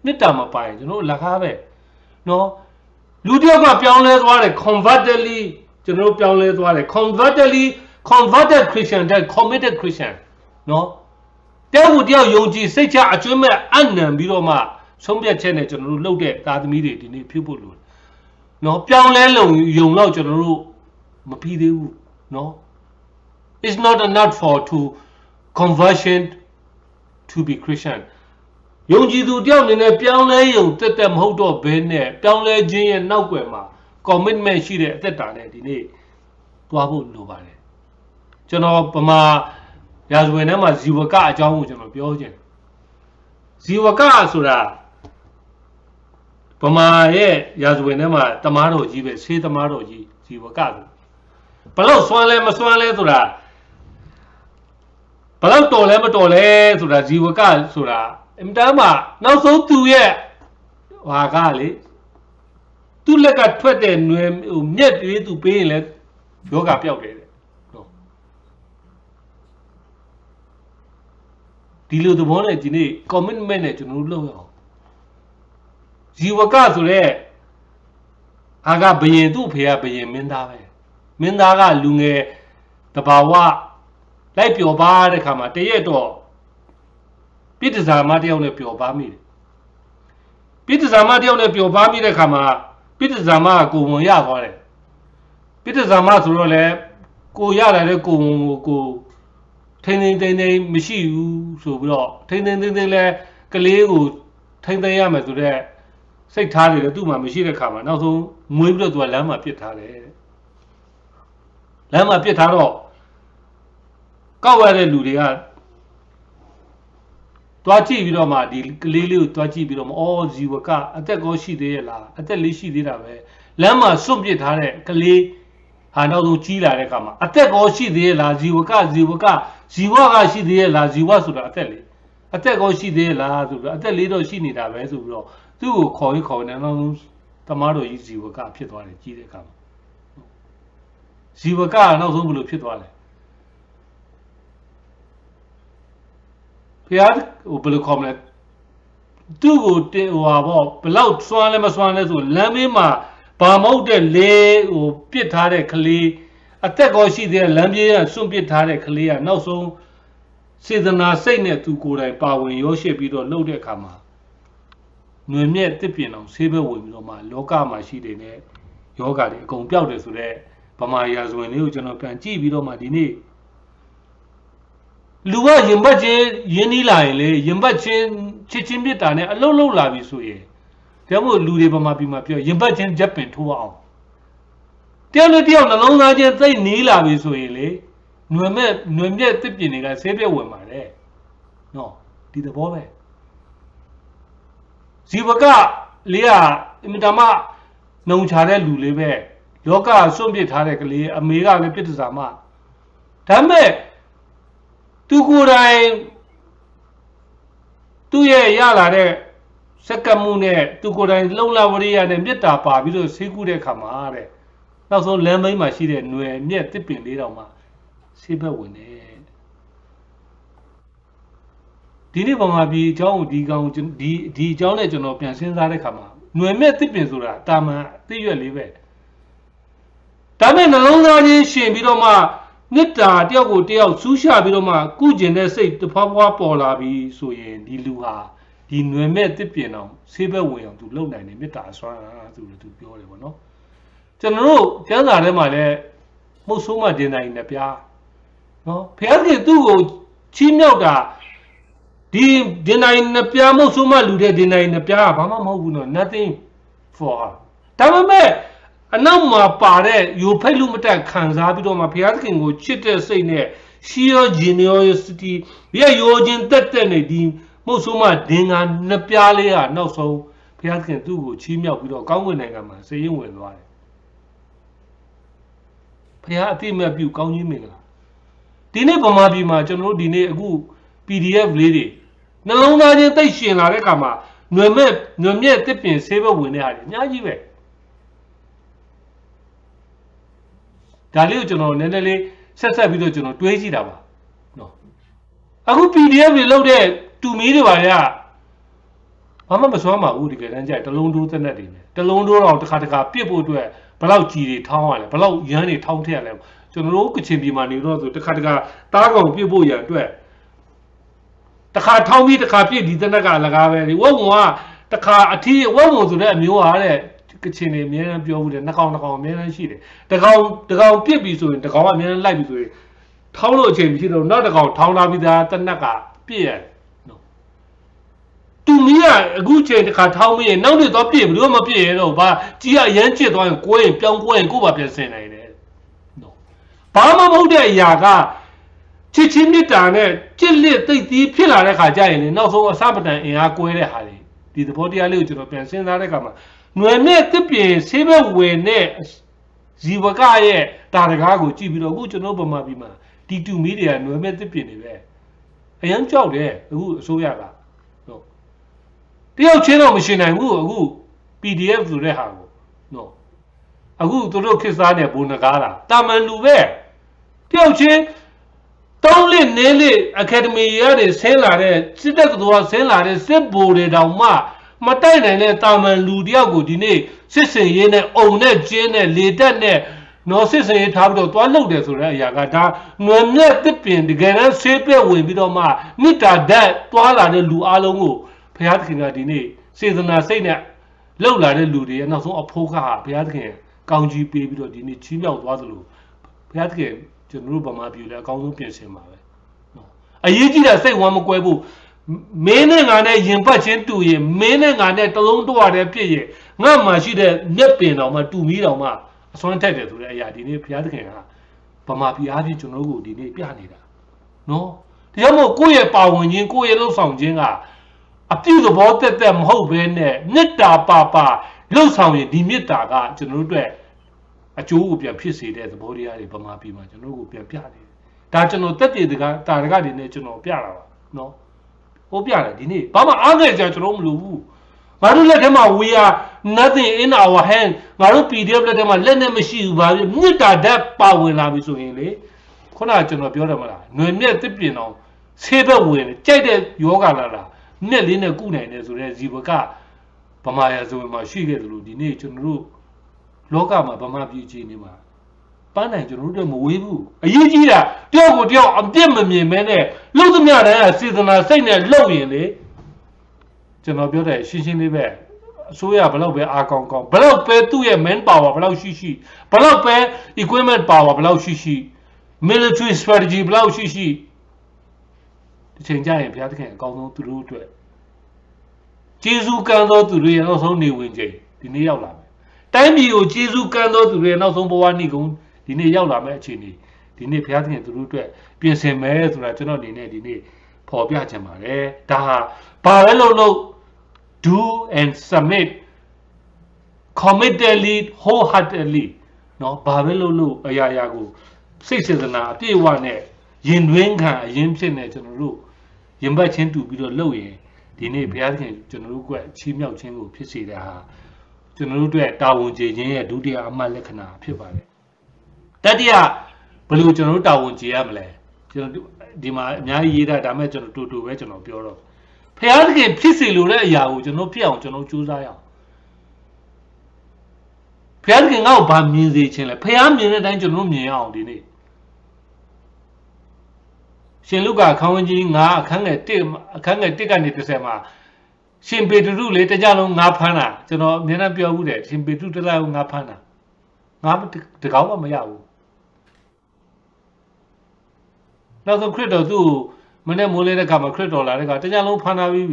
မေတ္တာမပိုင်ကျွန်တော်တို့လက်ကားပဲနော်လူတယောက်ကပြောင်းလဲသွားတယ် convertedly ကျွန်တော်တို့ပြောင်းလဲသွားတယ် converted Christian တဲ့ committed Christian နော်တယောက်ကိုတယောက်ယုံကြည်စိတ်ချအကျွမ်းမဲ့အနံပြီးတော့မှဆုံးဖြတ်ချက်နဲ့ကျွန်တော်တို့လုပ်တဲ့သားသမီးတွေဒီနေ့ဖြစ်ဖို့လိုတယ်နော်ပြောင်းလဲလုံယုံတော့ကျွန်တော်တို့မပြီးသေးဘူးနော် it's not enough for to conversion to be Christianယုံကြည်သူတယောက်အနေနဲ့ပြောင်းလဲယုံတက်မဟုတ်တော့ဘဲနဲ့ပြောင်းလဲခြင်းရဲ့နောက်ွယ်မှာ commitment ရှိတဲ့အသက်တာနဲ့ဒီနေ့သွားဖို့လိုပါတယ်ကျွန်တော်ဗမာရာဇဝင်ထဲမှာဇီဝကအကြောင်းကိုကျွန်တော်ပြောခြင်းဇီဝကဆိုတာဗမာရဲ့ရာဇဝင်ထဲမှာတမားတော်ကြီးပဲဆေးတမားတော်ကြီးဇီဝကဆိုဘလောက်စွမ်းလဲမစွမ်းလဲဆိုတာဘလောက်တော်လဲမတော်လဲဆိုတာဇီဝကဆိုတာအင်တာမှာနောက်ဆုံးသူရဲ့ဟာကလေသူ့လက်ကထွက်တဲ့နွယ်မြက်တွေသူပေးရင်လဲယောဂပျောက်တယ်နော်ဒီလိုသဘောနဲ့ဒီနေ့ commitment နဲ့ကျွန်တော်တို့လုပ်ရအောင်ဇီဝကဆိုတဲ့အာကဘယင်သူ့ဖေကဘယင်မင်းသားပဲမင်းသားကလူငယ်တဘာဝလိုက်ပျော်ပါတဲ့ခါမှာတရက်တော့ပိဋကဇာမတယောက်နဲ့ပျော်ပါမိတယ်ပိဋကဇာမတယောက်နဲ့ပျော်ပါမိတဲ့ခါမှာပိဋကဇာမကကိုဝင်ရသွားတယ်ပိဋကဇာမဆိုတော့လေကိုရလာတဲ့ကိုဝင်ကိုထိန်းမရှိဘူးဆိုပြီးတော့ထိန်းလဲကလေးကိုထိန်းရမယ်ဆိုတော့စိတ်ထားတယ်သူ့မှာမရှိတဲ့ခါမှာနောက်ဆုံးမွေးပြီးတော့သူကလမ်းမှာပစ်ထားတယ်လမ်းမှာပစ်ထားတော့ကောက်ရတဲ့လူတွေကတွားကြည့်ပြီးတော့မှဒီကလေးလေးကိုတွားကြည့်ပြီးတော့မှအော်ဇီဝကအသက်ကောရှိသေးရဲ့လားအသက်လေးရှိသေးတာပဲလမ်းမှာစွန့်ပစ်ထားတဲ့ကလေးဟာနောက်ဆုံးကြီးလာတဲ့အခါမှာအသက်ကောရှိသေးရဲ့လားဇီဝကရှိသေးရဲ့လားဇီဝဆိုတာအသက်လေးအသက်ကောရှိသေးရဲ့လားဆိုပြီးအသက်လေးတော့ရှိနေတာပဲဆိုပြီးတော့သူ့ကိုခေါ်နေနောက်ဆုံးတမားတော်ကြီးဇီဝကဖြစ်သွားတယ်ကြီးတဲ့အခါမှာဇီဝကနောက်ဆုံးဘယ်လိုဖြစ်သွားလဲဖျားဟိုဘယ်လိုခေါ်မလဲသူ့ကိုဟိုဟာပေါ့ဘလောက်စွမ်းလဲမစွမ်းလဲဆိုလမ်းမေးမှာဘာမဟုတ်တဲ့လေဟိုပစ်ထားတဲ့ကလေးအသက်ကောရှိတဲ့လမ်းပြေးကစွန့်ပစ်ထားတဲ့ကလေးကနောက်ဆုံးစေတနာစိတ်နဲ့သူကိုယ်တိုင်ပါဝင်ရောရှိပြီးတော့လှုပ်တဲ့အခါမှာ နွေမြက်တစ်ပြင်အောင်ဆေးဘက်ဝင်ပြီးတော့မှလောကမှာရှိတဲ့ယောဂတွေအကုန်ပျောက်တယ်ဆိုတော့ဗမာရာဇဝင်လေးကိုကျွန်တော်ပြန်ကြည့်ပြီးတော့မှဒီနေ့လူကရင်ဘတ်ချင်းရင်းနှီးလာရင်လေရင်ဘတ်ချင်းချစ်ချင်းမြတ်တာနဲ့အလုံးလုံးလာပြီဆိုရင်ဒါမို့လူတွေဗမာပြည်မှာပြောရင်ဘတ်ချင်းဂျက်ပင်ထိုးအောင်တယောက်နဲ့တယောက်နှလုံးသားချင်းသိနေလာပြီဆိုရင်လေနွေမြက်တစ်ပြင်တွေကဆေးပြက်ဝင်ပါတယ်နော်ဒီသဘောပဲဇီဝကလေးကအင်မတန်မှနှုံချတဲ့လူလေးပဲလောကစွန့်ပစ်ထားတဲ့ကလေးအမေကလည်းပြစ်ဒစာမဒါမဲ့သူကိုယ်တိုင်သူ့ရဲ့ရလာတဲ့စက္ကမှုနဲ့သူကိုယ်တိုင်လုံလဝရိယနဲ့မေတ္တာပါပြီးတော့ဆေးကုတဲ့ခါမှာတဲ့နောက်ဆုံးလမ်းမိတ်မှာရှိတဲ့ຫນွယ်မြက်တစ်ပင်လေးတောင်မှဆေးဘက်ဝင်တယ်ဒီနေ့ဗမာပြည်အကြောင်းကိုဒီအကြောင်းနဲ့ကျွန်တော်ပြန်စဉ်းစားတဲ့ခါမှာຫນွယ်မြက်တစ်ပင်ဆိုတာတာမန်အသိရွက်လေးပဲဒါမဲ့နှလုံးသားချင်းရှင်ပြီးတော့မှမေတ္တာတယောက်ကိုတယောက်ဆူးရှာပြီးတော့မှကုကျင်တဲ့စိတ်တဖွာဖွာပေါ်လာပြီးဆိုရင်ဒီလူဟာဒီຫນွယ်မဲ့တစ်ပြင်အောင်ဆေးဘက်ဝင်အောင်သူလုံနိုင်တယ်မေတ္တာအစွမ်းဆိုလို့သူပြောတယ်ပေါ့နော်ကျွန်တော်တို့ကျမ်းစာထဲမှာလည်းမှုတ်ဆိုးမှတင်နိုင်တယ်ဗျာနော်ဘုရားရှင်သူ့ကိုချီးမြှောက်တာဒီတင်နိုင်နှစ်ပြားမှုတ်ဆိုးမှလူတဲ့တင်နိုင်နှစ်ပြားကဘာမှမဟုတ်ဘူးနော် nothing for her ဒါပေမဲ့အနောက်မှာပါတဲ့ယူဖိတ်လူမတက်ခံစားပြီးတော့မှဘုရားသခင်ကိုချစ်တဲ့စိတ်နဲ့ sheer generosity ရဲ့ယောခြင်းတက်တဲ့နေဒီမှုတ်ဆိုးမှဒင်္ဂါနှစ်ပြားလေးကနောက်ဆုံးဘုရားသခင်သူ့ကိုချီးမြှောက်ပြီးတော့ကောင်းကင်နိုင်ငံမှာစေရင်ဝင်သွားတယ်ဘုရားအတိအမှတ်ပြုကောင်းကြီးမင်္ဂလာဒီနေ့ဗမာပြည်မှာကျွန်တော်တို့ဒီနေ့အခု PDF လေးတွေနှလုံးသားချင်းသိရှင်လာတဲ့အခါမှာຫນွယ်မြက်တစ်ပင်ဆေးဘက်ဝင်တဲ့ဟာတွေအများကြီးပဲဒါလေးကိုကျွန်တော်နည်းနည်းလေးဆက်ပြီးတော့ကျွန်တော်တွေးကြည့်တာပါနော်အခု PDF တွေလုပ်တဲ့တူမီးတွေပါရဘာမှမစွမ်းပါဘူးဒီကတန်းကြိုက်တလုံးတိုးသက်နဲ့တွေနဲ့တလုံးတိုးတော့တစ်ခါပြစ်ဖို့အတွက်ဘလောက်ကြီးတွေထောင်းရလဲဘလောက်ရမ်းတွေထောင်းထည့်ရလဲကျွန်တော်တို့ကချင်ပြည်မှာနေတော့ဆိုတစ်ခါတားကောင်ပြစ်ဖို့ရအတွက်တစ်ခါထောင်းပြီးတစ်ခါပြစ်ဒီသက်နဲ့ကလကားပဲဒီဝုံကတစ်ခါအထီးဝုံဆိုတဲ့အမျိုးဟာတဲ့ကချင်တွေအများကြီးပြောဘူးတယ်နှကောင်အများကြီးရှိတယ်တကောင်ပြစ်ပြီဆိုရင်တကောင်ကအများကြီးလိုက်ပြီဆိုရင်ထောင်းလို့အချိန်မရှိတော့နောက်တကောင်ထောင်းလာပြီးသားတနက်ကပြစ်ရနော်တူမီးကအခုချိန်တစ်ခါထောင်းပြီးရင်နောက်တော့ပြစ်ဘယ်လိုမှပြစ်ရတော့ဘာကြီးကအရန်ချစ်သွားရင်ကိုယ်ရင်ပြောင်းကိုယ်ရင်ကိုယ်ပါပြန်ဆင်နိုင်တယ်နော်ဘာမှမဟုတ်တဲ့အရာကချစ်ချင်းမြတ်တာနဲ့ကြစ်လက်သိသိဖြစ်လာတဲ့ခါကျရင်လေနောက်ဆုံးအစပတန်အင်အားကွဲတဲ့ဟာတွေဒီသဘောတရားလေးကိုကျွန်တော်ပြန်စဉ်းစားတဲ့အခါမှာຫນွယ်နဲ့တစ်ပြင်ဆေးဘက်ဝင်တဲ့ဇီဝကရဲ့တာရကားကိုကြည့်ပြီးတော့အခုကျွန်တော်ဗမာပြည်မှာဒီတူမီတွေကຫນွယ်မဲ့တစ်ပြင်တွေပဲအရန်ကြောက်တယ်အခုအစိုးရကနော်တယောက်ချင်းတော့မရှင်နိုင်ဘူးအခု PDF ဆိုတဲ့ဟာကိုနော်အခုသူတို့ခေတ်စားနေဘုံနကားတာတာမန်လူပဲတယောက်ချင်းတောင်းလက်နေလက်အကယ်ဒမီရတဲ့ဆင်းလာတဲ့စစ်တပ်ကတော်ဆင်းလာတဲ့စစ်ဗိုလ်တွေတောင်မှမတိုက်နိုင်တဲ့တာမန်လူတယောက်ကိုဒီနေ့စစ်စင်ရေးနဲ့အုံနဲ့ကျင်းနဲ့လေတက်နဲ့နော်စစ်စင်ရေးထားပြီးတော့သွားလှုပ်တယ်ဆိုတဲ့အရာကဒါຫນွယ်မြက်တစ်ပင်တကယ်တမ်းဆေးပြက်ဝင်ပြီးတော့မှမေတ္တာဓာတ်သွားလာတဲ့လူအလုံးကိုဘုရားသခင်ကဒီနေ့စေတနာစိတ်နဲ့လှုပ်လာတဲ့လူတွေရဲ့နောက်ဆုံးအဖို့ခါဘုရားသခင်ကောင်းကြီးပေးပြီးတော့ဒီနေ့ချီးမြှောက်သွားသလိုဘုရားသခင်ကျွန်တော်တို့ဗမာပြည်လည်းအကောင်းဆုံးပြင်ဆင်ပါပဲနော်အရေးကြီးတာစိတ်ဝမ်းမကွဲဘူးမင်းနဲ့ငါနဲ့ရင်ပတ်ချင်းတူရင်မင်းနဲ့ငါနဲ့တလုံးတော့တယ်ပြည့်ရင်ငါမှရှိတဲ့မျက်ပင်တော်မှတူမီးတော်မှအစွမ်းထက်တယ်ဆိုတဲ့အရာဒီနေ့ဘုရားသခင်ကဗမာပြည်အားဖြင့်ကျွန်တော်တို့ကိုဒီနေ့ပြနေတာနော်တရားမို့ကိုယ့်ရဲ့ပါဝင်ခြင်းကိုယ့်ရဲ့လှုပ်ဆောင်ခြင်းကအပြုသဘောတက်မဟုတ်ဘဲနဲ့မေတ္တာပါလှုပ်ဆောင်ရင်ဒီမေတ္တာကကျွန်တော်တို့အတွက်အကျိုးကိုပြန်ဖြစ်စေတဲ့သဘောတရားတွေဗမာပြည်မှာကျွန်တော်တို့ကိုပြန်ပြနေတယ်ဒါကျွန်တော်တက်တည်တကားတာရကတွေနဲ့ကျွန်တော်ပြတာပါနော်ဟိုပြတယ်ဒီနေ့ဘာမှအားငယ်ကြကျွန်တော်မလုပ်ဘူးငါတို့လက်ထဲမှာ we are nothing in our hand ငါတို့ PDF လက်ထဲမှာလက်နဲ့မရှိဘူးဘာဖြစ်မေတ္တာဓာတ်ပါဝင်လာပြီဆိုရင်လေခုနကကျွန်တော်ပြောတယ်မလားຫນွယ်မြက်တစ်ပြင်အောင်ဆေးဘက်ဝင်ကြိုက်တဲ့ယောဂလာတာမြက်လေးနဲ့ကုနိုင်တယ်ဆိုတဲ့ဇီဝကဗမာရာဇဝင်မှာရှိခဲ့တယ်လို့ဒီနေ့ကျွန်တော်တို့လောကမှာဗမာပြည်ကြီးနေမှာပန်းနိုင်ကျွန်တော်တို့မဝေးဘူးအရေးကြီးတာတယောက်ကိုတယောက်အပြစ်မမြင်မဲနဲ့လှုပ်သမျှတိုင်းကစေတနာစိတ်နဲ့လှုပ်ရင်လေကျွန်တော်ပြောတဲ့ရှင်းရှင်းလေးပဲ ဆိုရဘလောက်ပဲအားကောင်းကောင်းဘလောက်ပဲသူ့ရဲ့ man power ဘလောက်ရှိဘလောက်ပဲ equipment power ဘလောက်ရှိ military strategy ဘလောက်ရှိဒီချိန်ကျရင်ဘုရားသခင်အကောင်းဆုံးသူတို့အတွက်ကျေးဇူးကမ်းသောသူတွေရဲ့နောက်ဆုံးနေဝင်ချိန်ဒီနေ့ရောက်လာမယ်တိုင်းပြည်ကိုကျေးဇူးကမ်းသောသူတွေရဲ့နောက်ဆုံးဘဝနေ့ကုန်ဒီနေ့ရောက်လာမယ့်အခြေအနေဒီနေ့ဘုရားသခင်သူတို့အတွက်ပြင်ဆင်မယ်ဆိုတာကျွန်တော်အနေနဲ့ဒီနေ့ဖော်ပြချင်ပါတယ်ဒါဟာဘာပဲလို့ do and submit committedly wholeheartedly เนาะဘာပဲလို့အရာကိုစိတ်စေတနာအပြည့်အဝနဲ့ရင်တွင်းခံအရင်ဖြစ်နေကျွန်တော်တို့ရင်ဘတ်ချင်းတူပြီးတော့လုပ်ရင်ဒီနေ့ဘုရားသခင်ကျွန်တော်တို့ကချီးမြှောက်ခြင်းကိုဖြစ်စေတာဟာကျွန်တော်တို့အတွက်တာဝန်ကျေခြင်းရဲ့ဒုတိယအမှတ်လက္ခဏာဖြစ်ပါတယ်တတိယဘယ်လိုကျွန်တော်တို့တာဝန်ကျေရမလဲကျွန်တော်ဒီမှာအများကြီးရေးတာဒါမဲ့ကျွန်တော်တူပဲကျွန်တော်ပြောတော့ဘုရားသခင်ဖြစ်စေလိုတဲ့အရာကိုကျွန်တော်ဖြစ်အောင်ကျွန်တော်ကြိုးစားရအောင်ဘုရားသခင်ငါ့ကိုဗာမြင်စေခြင်းလဲဘုရားမြင်တဲ့အတိုင်းကျွန်တော်မြင်အောင်ဒီနေ့ရှင်လုကာခေါင်းကြီးငါအခန်းငယ်1ကနေ30မှာရှင်ပေတရုလေတကြလုံးငါဖမ်းတာကျွန်တော်အမြဲတမ်းပြောဘူးတယ်ရှင်ပေတရုတလိုက်ငါဖမ်းတာငါတကောင်းမှမရဘူးနောက်ဆုံးခရစ်တော်သူ့မနေ့မိုးလေးတဲ့ကမှာခရစ်တော်လာတဲ့ကတကြလုံးဖမ်းထားပြီး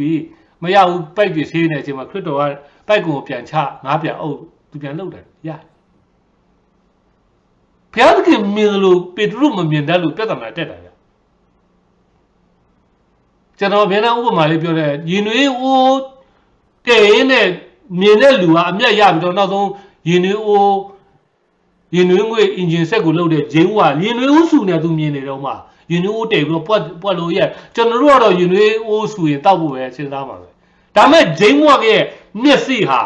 မရဘူးပိုက်ပြဆေးနေတဲ့အချိန်မှာခရစ်တော်ကပိုက်ကိုပြန်ချငါပြန်အုပ်သူပြန်လှုပ်တယ်ရဘုရားသခင်မြင်လို့ပေတရုမမြင်တတ်လို့ပြဿနာတက်တာကျွန်တော်ပြန်တဲ့ဥပမာလေးပြောတယ်ရင်နွေးအိုးတဲရင်နဲ့မြင်တဲ့လူကအမျက်ရပြီးတော့နောက်ဆုံးရင်နွေးအိုးရင်နွေးငွေအင်ဂျင်ဆက်ကိုလှုပ်တဲ့ဂျင်းဝါရင်နွေးအိုးစုနေသူမြင်နေတော့မှရင်နွေးအိုးတဲပြီးတော့ပွက်လို့ရကျွန်တော်တို့ကတော့ရင်နွေးအိုးစုရင်တောက်ဖို့ပဲစဉ်းစားပါပဲဒါမဲ့ဂျင်းဝါရဲ့မျက်စိဟာ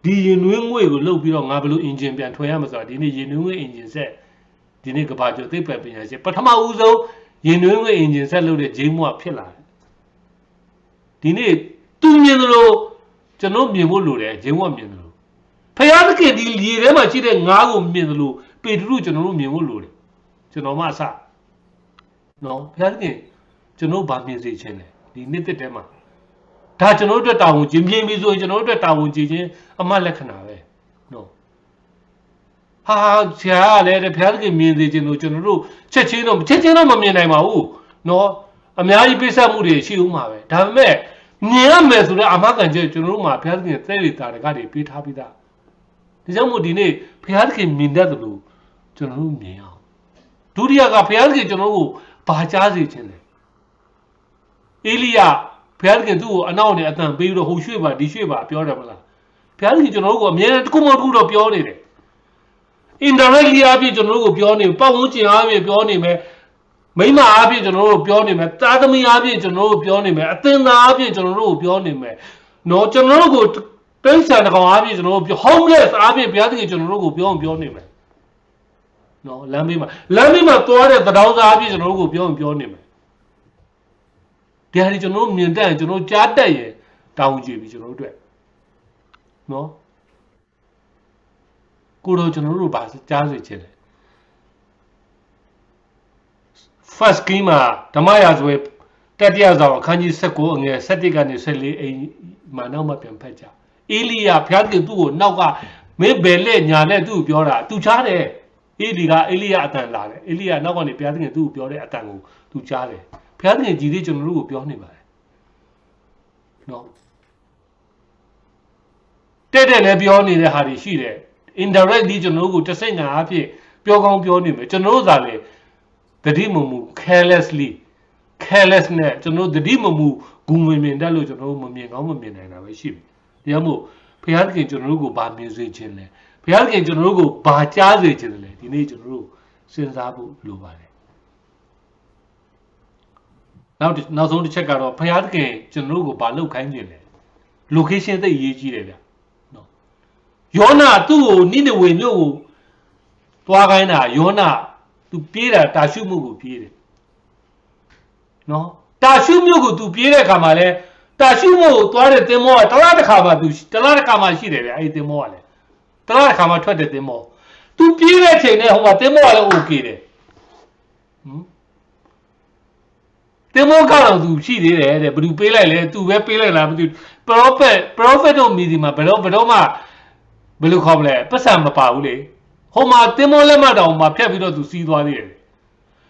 ဒီရင်နွေးငွေကိုလှုပ်ပြီးတော့ငါဘယ်လိုအင်ဂျင်ပြန်ထွင်ရမှာဆိုတာဒီနေ့ရင်နွေးငွေအင်ဂျင်ဆက်ဒီနေ့ကဘာကျော်သိပ္ပံပညာရှင်ပထမဦးဆုံးရင်နွေးငွေအင်ဂျင်ဆက်လှုပ်တဲ့ဂျင်းဝါဖြစ်လာဒီနေ့သူမြင်လို့ကျွန်တော်မြင်ဖို့လိုတယ်ဂျင်းဝမြင်လို့ဖယားသခင်ဒီလေထဲမှာရှိတဲ့ငါးကိုမြင်လို့ပေတရုကျွန်တော်တို့မြင်ဖို့လိုတယ်ကျွန်တော်မှအစနော်ဖယားသခင်ကျွန်တော်ဗာမြင်စေခြင်းလေဒီနေ့တက်ထဲမှာဒါကျွန်တော်တို့အတွက်တာဝန်ကြီးမြင်ပြီးဆိုရင်ကျွန်တော်တို့အတွက်တာဝန်ကြီးခြင်းအမှတ်လက္ခဏာပဲနော်ဟာဆရာလည်းဖယားသခင်မြင်စေခြင်းလို့ကျွန်တော်တို့ချက်ချင်းတော့မမြင်နိုင်ပါဘူးနော်အများကြီးပိတ်ဆက်မှုတွေရှိဦးမှာပဲဒါပေမဲ့မြင်ရမယ်ဆိုတော့အမှန်ကန်ကျကျွန်တော်တို့မှာဘုရားသခင်သဲရတာတကတွေပေးထားပြီးသားဒါကြောင့်မို့ဒီနေ့ဘုရားသခင်မြင်တတ်တယ်လို့ကျွန်တော်တို့မြင်အောင်ဒုတိယကဘုရားသခင်ကျွန်တော်တို့ဘာကြားစေခြင်းလဲအေလိယဘုရားသခင်သူ့ကိုအနောက်နဲ့အတန်ပေးပြီးတော့ဟိုရွှေ့ပါဒီရွှေ့ပါပြောတယ်မလားဘုရားသခင်ကျွန်တော်တို့ကိုအမြဲတမ်းတစ်ခုမှတစ်ခုတော့ပြောနေတယ် indirectly အပြင်ကျွန်တော်တို့ကိုပြောနေပတ်ဝန်းကျင်အပြင်ပြောနေမယ်မိမအားဖြင့်ကျွန်တော်တို့ပြောနေမယ်တာသမီအားဖြင့်ကျွန်တော်တို့ပြောနေမယ်အသင်သားအားဖြင့်ကျွန်တော်တို့ကိုပြောနေမယ်နော်ကျွန်တော်တို့ကိုတိရစ္ဆာန်တစ်ကောင်အားဖြင့်ကျွန်တော်တို့ပြော homeless အားဖြင့်ဘုရားသခင်ကျွန်တော်တို့ကိုပြောနေမယ်နော်လမ်းဘေးမှာသွားတဲ့တရားစားအားဖြင့်ကျွန်တော်တို့ကိုပြောနေမယ်ဒီဟာဒီကျွန်တော်တို့မြင်တတ်ရင်ကျွန်တော်တို့ကြားတတ်ရင်တောင်းကြည့်ပြီးကျွန်တော်တို့အတွက်နော်ကိုတော့ကျွန်တော်တို့ဘာကြားစေချင်လဲfirst game မှာဓမ္မရာဇဝဲတတိယဆောင်အခန်းကြီး19အငယ်17ကနေ14အိမ်မှာနောက်မှပြန်ဖတ်ကြအေလိယဘုရားသခင်သူ့ကိုနောက်ကမင်းဘယ်လက်ညာနဲ့သူ့ကိုပြောတာသူချားတယ်အေလိယအတန်လာတယ်အေလိယနောက်ကနေဘုရားသခင်သူ့ကိုပြောတဲ့အတန်ကိုသူချားတယ်ဘုရားသခင်ကြီးလေးကျွန်တော်တို့ကိုပြောနေပါတယ်နော်တဲ့လည်းပြောနေတဲ့ဟာတွေရှိတယ် indirectly ကျွန်တော်တို့ကိုတစိမ့်ငံအဖြစ်ပြောကောင်းပြောနေမယ်ကျွန်တော်တို့သာလေတတိမမူ careless နဲ့ကျွန်တော်တတိမမူဂုံဝင်မြင်တတ်လို့ကျွန်တော်တို့မမြင်ကောင်းမမြင်နိုင်တာပဲရှိပြီ။ဒါကြောင့်မို့ဘုရားသခင်ကျွန်တော်တို့ကိုဗာမြင်စေခြင်းလဲဘုရားသခင်ကျွန်တော်တို့ကိုဗာကြားစေခြင်းလဲဒီနေ့ကျွန်တော်တို့စဉ်းစားဖို့လိုပါတယ်။နောက်ဆုံးတစ်ချက်ကတော့ဘုရားသခင်ကျွန်တော်တို့ကိုဗာလောက်ခိုင်းခြင်းလဲ location သိအရေးကြီးတယ်ဗျ။နော်။ယောနာသူ့ကိုနိနေဝေမြို့ကိုသွားခိုင်းတာယောနာသူပြေးတာတာရှုမှုကိုပြေးတယ်နော်တာရှုမှုကိုသူပြေးတဲ့အခါမှာလဲတာရှုမှုကိုသွားတဲ့သင်္ဘောကတလားတစ်ခါမှရှိတယ်ဗျအဲ့ဒီသင်္ဘောကလည်းတလားတစ်ခါမှထွက်တဲ့သင်္ဘောသူပြေးတဲ့ချိန်နဲ့ဟိုမှာသင်္ဘောကလည်း okay တယ်သ တင်မောကတော့သူရှိသေးတယ်တဲ့ဘယ်သူပေးလိုက်လဲသူပဲပေးလိုက်လားမသိဘူး prophet တို့မြည်ဒီမှာဘယ်တော့မှဘယ်လိုခေါ်မလဲပတ်စံမပါဘူးလေဟိုမှာတင်မောလက်မတောင်မှာဖြတ်ပြီးတော့သူစီးသွားသေးတယ်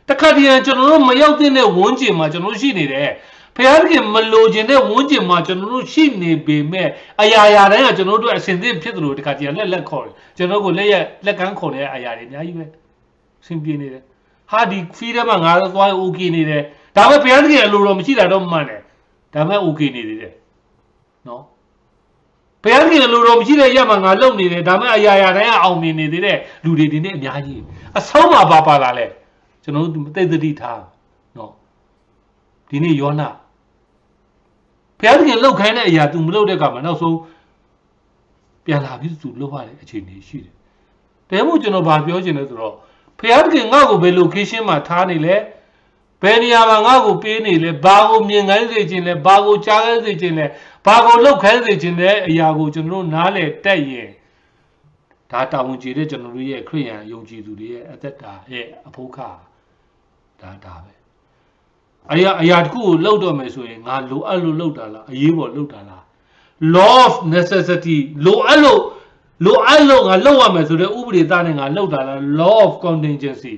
တခါတည်းကျွန်တော်တို့မရောက်တဲ့ဝန်းကျင်မှာကျွန်တော်တို့ရှိနေတယ်ဖျားခင်မလိုချင်တဲ့ဝန်းကျင်မှာကျွန်တော်တို့ရှိနေပေမဲ့အရာရာတိုင်းကကျွန်တော်တို့အစင်သင့်ဖြစ်သလိုတခါတည်းလက်ခေါ်တယ်ကျွန်တော်ကိုလက်ကမ်းခေါ်တဲ့အရာတွေအများကြီးပဲဆင်ပြေနေတယ်ဟာဒီဖီးထဲမှာငါတော့သွား okay နေတယ်ဒါပေမဲ့ဘုရားသခင်အလိုတော်မရှိတာတော့မှန်တယ်ဒါပေမဲ့ okay နေသေးတယ်နော်ဘုရားသခင်အလိုတော်မရှိတဲ့ရက်မှာငါလုံနေတယ်ဒါပေမဲ့အရာရာတိုင်းကအောင်မြင်နေသေးတဲ့လူတွေဒီနေ့အများကြီးအဆုံးမှာပါလာလဲကျွန်တော်တို့သိသိထားနော်ဒီနေ့ယောနာဘုရားသခင်လှုပ်ခိုင်းတဲ့အရာ तू မလှုပ်တဲ့ကမှာနောက်ဆုံးပြန်လာပြီး तू လှုပ်ရတဲ့အခြေအနေရှိတယ်တဲမို့ကျွန်တော်ဗာပြောချင်တယ်ဆိုတော့ဘုရားသခင်ငါ့ကိုဘယ် location မှာထားနေလဲဘယ်နေရာမှာငါ့ကိုပေးနေလဲဘာကိုမြင်ခိုင်းစေခြင်းလဲဘာကိုကြားခိုင်းစေခြင်းလဲဘာကိုလှုပ်ခိုင်းစေခြင်းလဲအရာကိုကျွန်တော်တို့နားလည်တတ်ရင်ဒါတာဝန်ကျေတဲ့ကျွန်တော်တို့ရဲ့ခရိယန်ယုံကြည်သူတွေရဲ့အသက်တာရဲ့အဖို့ခါဒါပဲအရာတစ်ခုကိုလှုပ်တော့မယ်ဆိုရင်ငါလိုအပ်လို့လှုပ်တာလားအရေးပေါ်လှုပ်တာလား law of necessity လိုအပ်လို့ငါလှုပ်ရမယ်ဆိုတဲ့ဥပဒေသားနဲ့ငါလှုပ်တာလား law of contingency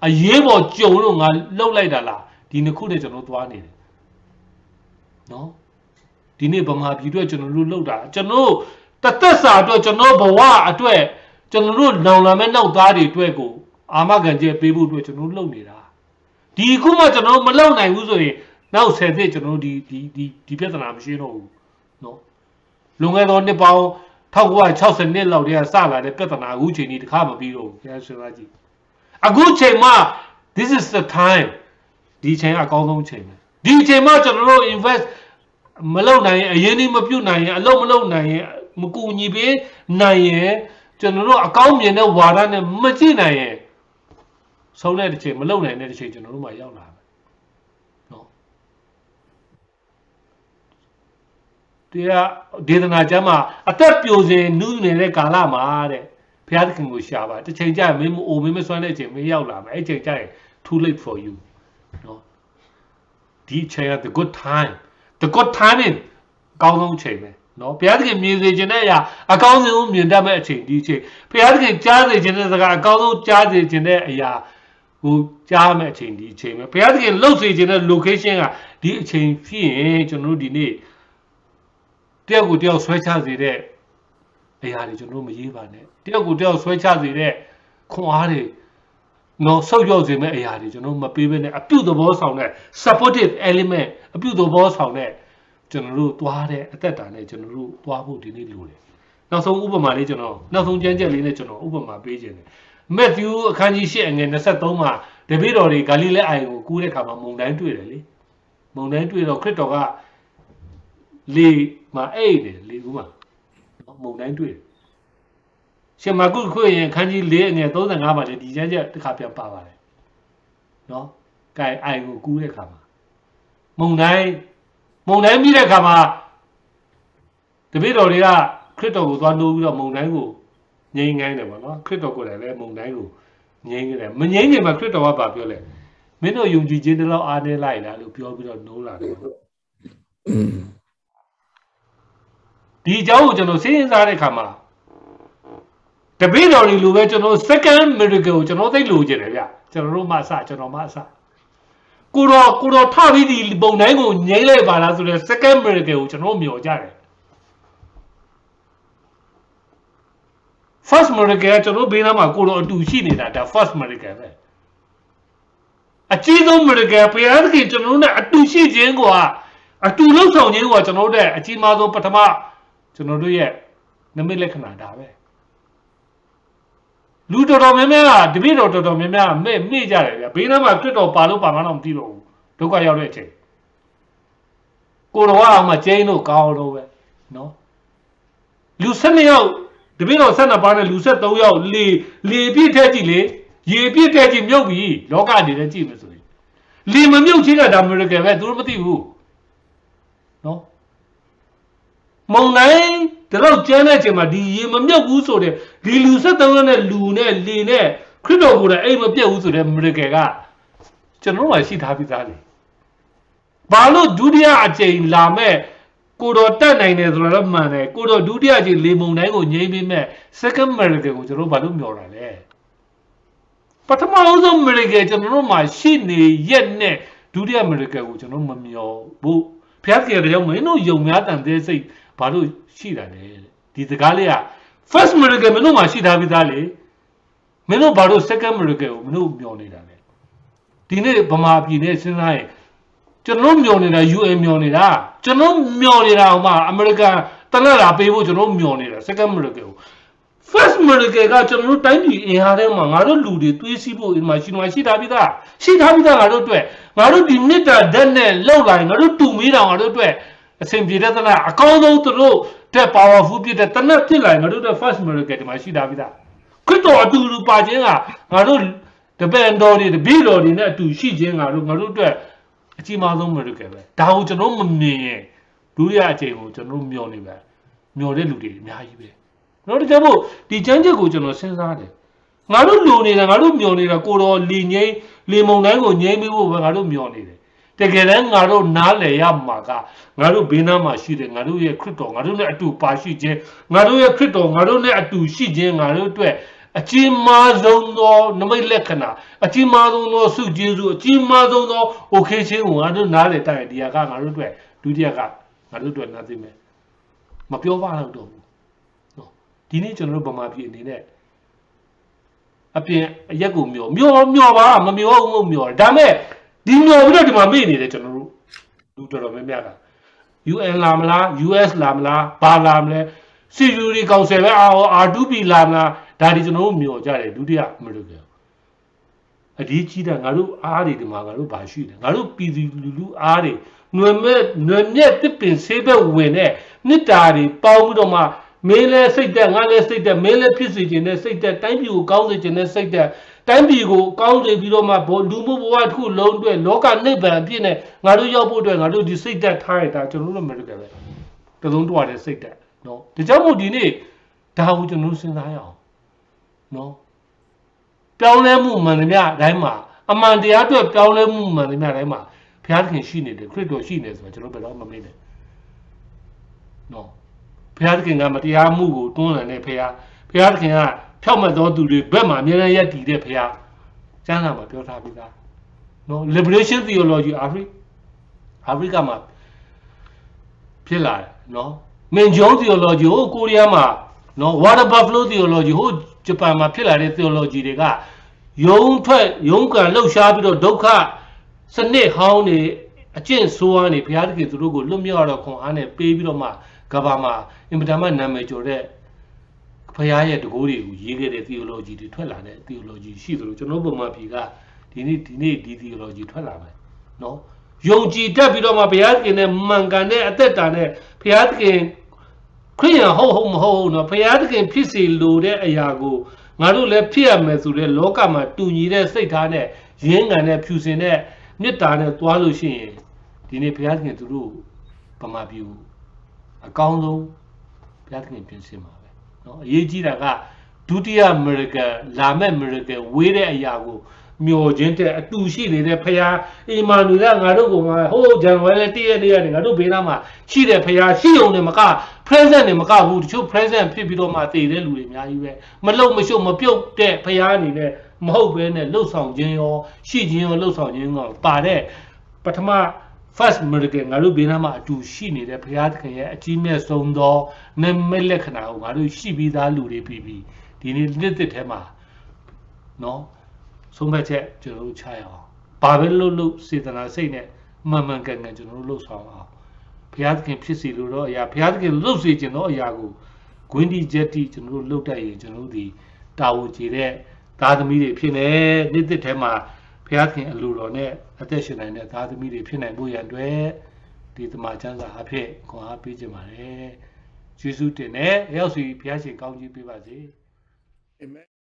အရေးပေါ်ကြုံလို့ငါလှုပ်လိုက်တာလားဒီနှစ်ခုနဲ့ကျွန်တော်သွားနေတယ်နော်ဒီနေ့ဗမာပြည်အတွက်ကျွန်တော်တို့လှုပ်တာကျွန်တော်တသက်စာအတွက်ကျွန်တော်ဘဝအတွက်ကျွန်တော်တို့လောင်လာမဲ့နောက်သားတွေအတွက်ကိုအာမခံချက်ပေးဖို့အတွက်ကျွန်တော်လှုပ်နေတာဒီခုမှကျွန်တော်မလုံနိုင်ဘူးဆိုရင်နောက်10နှစ်ကျွန်တော်ဒီပြဿနာမရှိတော့ဘူးเนาะလွန်ခဲ့သောနှစ်ပေါင်း1960နှစ်လောက်တည်းကစလာတဲ့ပြဿနာအခုချိန်ကြီးတခါမပြီးတော့ဘူးပြန်ဆွေးနွေးကြည့်အခုချိန်မှ this is the time ဒီချိန်အကောင်းဆုံးချိန်ပဲဒီချိန်မှကျွန်တော်တို့ invest မလုပ်နိုင်ရင်အရင်နေ့မပြုတ်နိုင်ရင်အလုပ်မလုပ်နိုင်ရင်မကူညီပေးနိုင်ရင်ကျွန်တော်တို့အကောင်းမြင်တဲ့ဝါဒနဲ့မကြည့်နိုင်ရင်ဆုံးတဲ့တစ်ချိန်မလုံနိုင်တဲ့တစ်ချိန်ကျွန်တော်တို့မှရောက်လာမယ်နော်တရားဒေသနာကျမ်းမှာအသက်ပြိုစင်နူးနေတဲ့ကာလမှာတဲ့ဘုရားသခင်ကိုရှာပါတစ်ချိန်ကျရင်မင်းမအိုမင်းမဆွမ်းတဲ့အချိန်မင်းရောက်လာမယ်အဲ့ချိန်ကျရင် too late for you နော်ဒီချိန်က the good timing အကောင်းဆုံးချိန်ပဲနော်ဘုရားသခင်မြင်စေခြင်းတဲ့အရာအကောင်းဆုံးမြင်တတ်မဲ့အချိန်ဒီအချိန်ဘုရားသခင်ကြားစေခြင်းတဲ့စကားအကောင်းဆုံးကြားစေခြင်းတဲ့အရာကိုကြားမဲ့အချိန်ဒီအချိန်ပဲဘုရားသခင်လှုပ်စေခြင်းတဲ့ location ကဒီအချိန်ဖြစ်ရင်ကျွန်တော်တို့ဒီနေ့တယောက်ကိုတယောက်ဆွဲချစေတဲ့အရာတွေကျွန်တော်တို့မရေးပါနဲ့တယောက်ကိုတယောက်ဆွဲချစေတဲ့ခွန်အားတွေနော်ဆုပ်ယုပ်စေမဲ့အရာတွေကျွန်တော်မပေးဘဲနဲ့အပြုသဘောဆောင်တဲ့ supportive element အပြုသဘောဆောင်တဲ့ကျွန်တော်တို့သွားတဲ့အသက်တာနဲ့ကျွန်တော်တို့သွားဖို့ဒီနေ့လိုတယ်နောက်ဆုံးဥပမာလေးကျွန်တော်နောက်ဆုံးကျမ်းချက်လေးနဲ့ကျွန်တော်ဥပမာပေးခြင်းတယ်မက်သျူးအခန်းကြီး8အငယ်23မှာတပည့်တော်တွေဂါလိလဲအိုင်ကိုကူးတဲ့ခါမှာမုန်တိုင်းတွေ့တယ်လေမုန်တိုင်းတွေ့တော့ခရစ်တော်ကလေမှာအိတ်တယ်လေကူးမှာမုန်တိုင်းတွေ့ရှင်မာကုခွေရင်အခန်းကြီး4အငယ်35မှာလည်းဒီကျမ်းချက်တစ်ခါပြန်ပါပါတယ်နော်ကဲအိုင်ကိုကူးတဲ့ခါမှာမုန်တိုင်းပြီးတဲ့ခါမှာတပည့်တော်တွေကခရစ်တော်ကိုသွားနိုးပြီးတော့မုန်တိုင်းကိုငြိမ်းငိုင်းတယ်ပေါ့နော်ခရစ်တော်ကိုလည်းမုန်တိုင်းကိုငြိမ်းခဲ့တယ်မငြိမ်းခင်မှာခရစ်တော်ကပြောလဲမင်းတို့ယုံကြည်ခြင်းတလောက်အားနည်းလိုက်လားလို့ပြောပြီးတော့နိုးလာတယ်ဒီအကြောင်းကိုကျွန်တော်စဉ်းစားတဲ့ခါမှာတပည့်တော်တွေလိုပဲကျွန်တော် second miracle ကိုကျွန်တော်သိလို့ကျင်တယ်ဗျကျွန်တော်တို့မှအစကျွန်တော်မှအစကိုတော်ထပြီးဒီပုံတိုင်းကိုငြိမ်းလိုက်ပါလားဆိုတော့ second miracle ကိုကျွန်တော်မျှော်ကြတယ် first miracle ကျွန်တော်ဘေးနားမှာကိုတော်အတူရှိနေတာဒါ first miracle ပဲအကြီးဆုံး miracle ဘုရားသခင်ကျွန်တော်နဲ့အတူရှိခြင်းကအတူလှုပ်ဆောင်ခြင်းကကျွန်တော်တို့အကြီးမားဆုံးပထမကျွန်တော်တို့ရဲ့နမိတ်လက္ခဏာဒါပဲလူတော်တော်များများတပည့်တော်တော်တော်များများမေ့ကြတယ်ဗျဘေးနားမှာခရစ်တော်ပါလို့ပါမှတော့မသိတော့ဘူးဒုက္ခရောက်တဲ့အချိန်ကိုတော်ကအောင်မှကျင်းလို့ကောင်းလို့ပဲနော်လူ12ယောက်တပည့်တော်12ပါးနဲ့လူ13ယောက်လေပြည့်ထက်ကြည့်လေရေပြည့်ထက်ကြည့်မြုပ်ပြီလောကအနေနဲ့ကြည့်မယ်ဆိုရင်လေမမြုပ်ချင်းကဒါမီရကယ်ပဲသူတို့မသိဘူးနော်မုံနိုင်တော့ကျမ်းတဲ့အချိန်မှာဒီရေမမြုပ်ဘူးဆိုတဲ့ဒီလူ73ယောက်နဲ့လူနဲ့လေနဲ့ခရစ်တော်ကိုယ်တိုင်အိမ်မပြတ်ဘူးဆိုတဲ့မီရကယ်ကကျွန်တော်တို့မှရှိထားပြီးသားလေ ဘာလို့ဒုတိယအကြိမ်လာမဲ့ကိုတော်တက်နိုင်တယ်ဆိုတော့မှန်တယ်ကိုတော်ဒုတိယအကြိမ်လေမုံတိုင်းကိုငြိမ်းပြီးမဲ့ second miracle ကိုကျွန်တော်ဘာလို့မျှော်တာလဲပထမဆုံး miracle ကျွန်တော်တို့မှာရှိနေရက်နဲ့ဒုတိယ miracle ကိုကျွန်တော်မမျှော်ဘူးဖျားကြတဲ့ကြောင့်မင်းတို့ယုံများတန်တဲ့စိတ်ဘာလို့ရှိတာလဲဒီစကားလေးက first miracle မင်းတို့မှာရှိထားပြီးသားလေမင်းတို့ဘာလို့ second miracle ကိုမင်းတို့မျှော်နေတာလဲဒီနေ့ဗမာပြည်နဲ့စဉ်းစားရင်ကျွန်တော်မျှော်နေတာ UN မျှော်နေတာကျွန်တော်မျှော်နေတာဟိုမှာအမေရိကန်တနက်လာပေးဖို့ကျွန်တော်မျှော်နေတာ second miracle ကို first miracle ကကျွန်တော်တိုင်းပြည်အင်အားထဲမှာငါတို့လူတွေတွေးစီးဖို့ဒီမှာရှိထားပြီးသားငါတို့အတွက်ငါတို့ဒီမေတ္တာဓာတ်နဲ့လှုပ်လာရင်ငါတို့တူမီးတောင်ငါတို့အတွက်အစဉ်ပြေတဲ့တနက်အကောင်းဆုံးသူတို့တဲ့ powerful ဖြစ်တဲ့တနက်ဖြစ်လာရင်ငါတို့အတွက် first miracle ဒီမှာရှိထားပြီးသားခရစ်တော်အတူတူပါခြင်းကငါတို့တပည့်တော်တွေတပည့်တော်တွေနဲ့အတူရှိခြင်းငါတို့အတွက်အကြီးမားဆုံး miracle ပဲဒါကိုကျွန်တော်မမြင်ရင်ဒုတိယအချိန်ကိုကျွန်တော်မျှော်နေပဲမျှော်တဲ့လူတွေအများကြီးပဲနော်တကယ်လို့ဒီချမ်းချက်ကိုကျွန်တော်စဉ်းစားတယ်ငါတို့လိုနေတာငါတို့မျှော်နေတာကိုတော်လေမုံတိုင်းကိုငြိမ်းပြီးဖို့ပဲငါတို့မျှော်နေတယ်တကယ်တမ်းငါတို့နားလည်ရမှာကငါတို့ဘေးနားမှာရှိတယ်ငါတို့ရဲ့ခရစ်တော်ငါတို့နဲ့အတူပါရှိခြင်းငါတို့ရဲ့ခရစ်တော်ငါတို့နဲ့အတူရှိခြင်းငါတို့အတွက်အကြီးမားဆုံးသောနမိတ်လက္ခဏာအကြီးမားဆုံးသောစုကျေးဇူးအကြီးမားဆုံးသော occasion ကိုငါတို့နားလည်တိုင်းဒီဟာကငါတို့အတွက်ဒုတိယကငါတို့အတွက်နားသိမယ်မပြောပါတော့ဘူးနော်ဒီနေ့ကျွန်တော်တို့ဗမာပြည်အနေနဲ့အပြင်အရက်ကိုမျောပါမမျောဘူးမျောတယ်ဒါမဲ့ဒီမျောပြီးတော့ဒီမှာမေ့နေတယ်ကျွန်တော်တို့လူတော်တော်များများက UN လာမလား US လာမလားဘာလာမလဲ Security Council ပဲ R2P လာမလားဒါဒီကျွန်တော်တို့မျောကြတယ်ဒုတိယ miracle အဒီကြီးတာငါတို့အားတွေဒီမှာငါတို့ဘာရှိတယ်ငါတို့ပြည်သူလူအားတွေနွယ်မြက်တစ်ပင်ဆေးဘက်ဝင်တဲ့နှစ်တာတွေပေါင်းပြီးတော့မှမင်းလဲစိတ်တက်ငါလဲစိတ်တက်မင်းလဲဖြစ်စေခြင်းနဲ့စိတ်တက်တိုင်းပြည်ကိုကောင်းစေခြင်းနဲ့စိတ်တက်တိုင်းပြည်ကိုကောင်းစေပြီးတော့မှလူမှုဘဝတစ်ခုလုံးအတွက်လောကနိဗ္ဗာန်အပြည့်နဲ့ငါတို့ရောက်ဖို့အတွက်ငါတို့ဒီစိတ်တက်ထားရတာကျွန်တော်တို့ miracle ပဲတလုံးတွားတဲ့စိတ်တက်နော်ဒါကြောင့်မို့ဒီနေ့ဒါကိုကျွန်တော်တို့စဉ်းစားရအောင်နော်ပြောင်းလဲမှုမှန်သမျှအတိုင်းမှာအမှန်တရားအတွက်ပြောင်းလဲမှုမှန်သမျှအတိုင်းမှာဘုရားသခင်ရှိနေတယ်ခရစ်တော်ရှိနေတယ်ဆိုတော့ကျွန်တော်ဘယ်တော့မှမမေ့နဲ့နော်ဘုရားသခင်ကမတရားမှုကိုတွန်းလှန်တဲ့ဘုရားသခင်ကဖြောက်မှတ်သောသူတွေဘက်မှာအမြဲတမ်းရပ်တည်တဲ့ဘုရားကျမ်းစာမှာပြောထားပြီးသားနော် liberation theology အာဖရိကမှာဖြစ်လာတယ်နော်မင်ဂျုံ theology ဟိုကိုရီးယားမှာနော် water buffalo theology ဟိုဂျပန်မှာဖြစ်လာတဲ့ theology တွေကယုံကန်လှုပ်ရှားပြီးတော့ဒုက္ခစနစ်ဟောင်းနေအကျင့်ဆိုးအားနေဘုရားသခင်သူတို့ကိုလွတ်မြောက်တော့ခွန်အားနဲ့ပေးပြီးတော့မှကဘာမှာအင်မတန်မှနာမည်ကျော်တဲ့ဘုရားရဲ့တကူတွေကိုရေးခဲ့တဲ့ theology တွေထွက်လာတဲ့ theology ရှိသလိုကျွန်တော်ပုံမှန်ပြည်ကဒီနေ့ဒီ theology ထွက်လာမယ်နော်ယုံကြည်တတ်ပြီးတော့မှဘုရားသခင်နဲ့မှန်ကန်တဲ့အသက်တာနဲ့ဘုရားသခင်ခရိယန်ဟုတ်မဟုတ်နော်ဘုရားသခင်ဖြစ်စေလိုတဲ့အရာကိုငါတို့လည်းဖြစ်ရမယ်ဆိုတဲ့လောကမှာတူညီတဲ့စိတ်ထားနဲ့ရင်းကန်နဲ့ဖြူစင်တဲ့မေတ္တာနဲ့သွားလို့ရှိရင်ဒီနေ့ဘုရားသခင်သူတို့ဗမာပြည်ကိုအကောင်းဆုံးဘုရားသခင်ပြင်ဆင်ပါပဲเนาะအရေးကြီးတာကဒုတိယ miracle လာမဲ့ miracle ဝေးတဲ့အရာကိုမျောခြင်းတဲ့အတူရှိနေတဲ့ဘုရားအီမာနူရငါတို့ကဟိုဇန်နဝါရီ1ရက်နေ့ကနေငါတို့ဘေးနားမှာရှိတဲ့ဘုရားရှိုံနဲ့မက present နဲ့မကဘူးတချို့ present ဖြစ်ပြီးတော့မှတည်တဲ့လူတွေအများကြီးပဲမလုံမရှုပ်မပြုတ်တဲ့ဘုရားအနေနဲ့မဟုတ်ဘဲနဲ့လှုပ်ဆောင်ခြင်းရောရှိခြင်းရောလှုပ်ဆောင်ခြင်းရောပါတဲ့ပထမ first miracle ငါတို့ဘေးနားမှာအတူရှိနေတဲ့ဘုရားသခင်ရဲ့အကြီးမြတ်ဆုံးသောနိမိတ်လက္ခဏာကိုငါတို့ရှိပြီးသားလူတွေပြီးဒီနေ့နှစ်သက်ထဲမှာနော်ဆုံးဖြတ်ချက်ကျွန်တော်တို့ချရအောင်ဘာပဲလို့စေတနာစိတ်နဲ့မှန်ကန်ကန်ကျွန်တော်တို့လှုပ်ဆောင်အောင်ဘုရားသခင်ဖြစ်စီလို့တော့အရာဘုရားသခင်လှုပ်စေခြင်းတော့အရာကိုဂွင်းဒီချက်တိကျွန်တော်တို့လှုပ်တတ်ရင်ကျွန်တော်တို့ဒီတာဝန်ကျေတဲ့သားသမီးတွေဖြစ်နေနှစ်သက်ထဲမှာဘုရားခင်အလိုတော်နဲ့အသက်ရှင်နိုင်တဲ့သားသမီးတွေဖြစ်နိုင်ဖို့ရန်အတွက်ဒီတမန်ကျမ်းစာအဖြစ်ခွန်အားပေးကြပါတယ်ယေရှုတင်နဲ့ရောက်စီဘုရားရှင်ကောင်းကြီးပေးပါစေအာမင်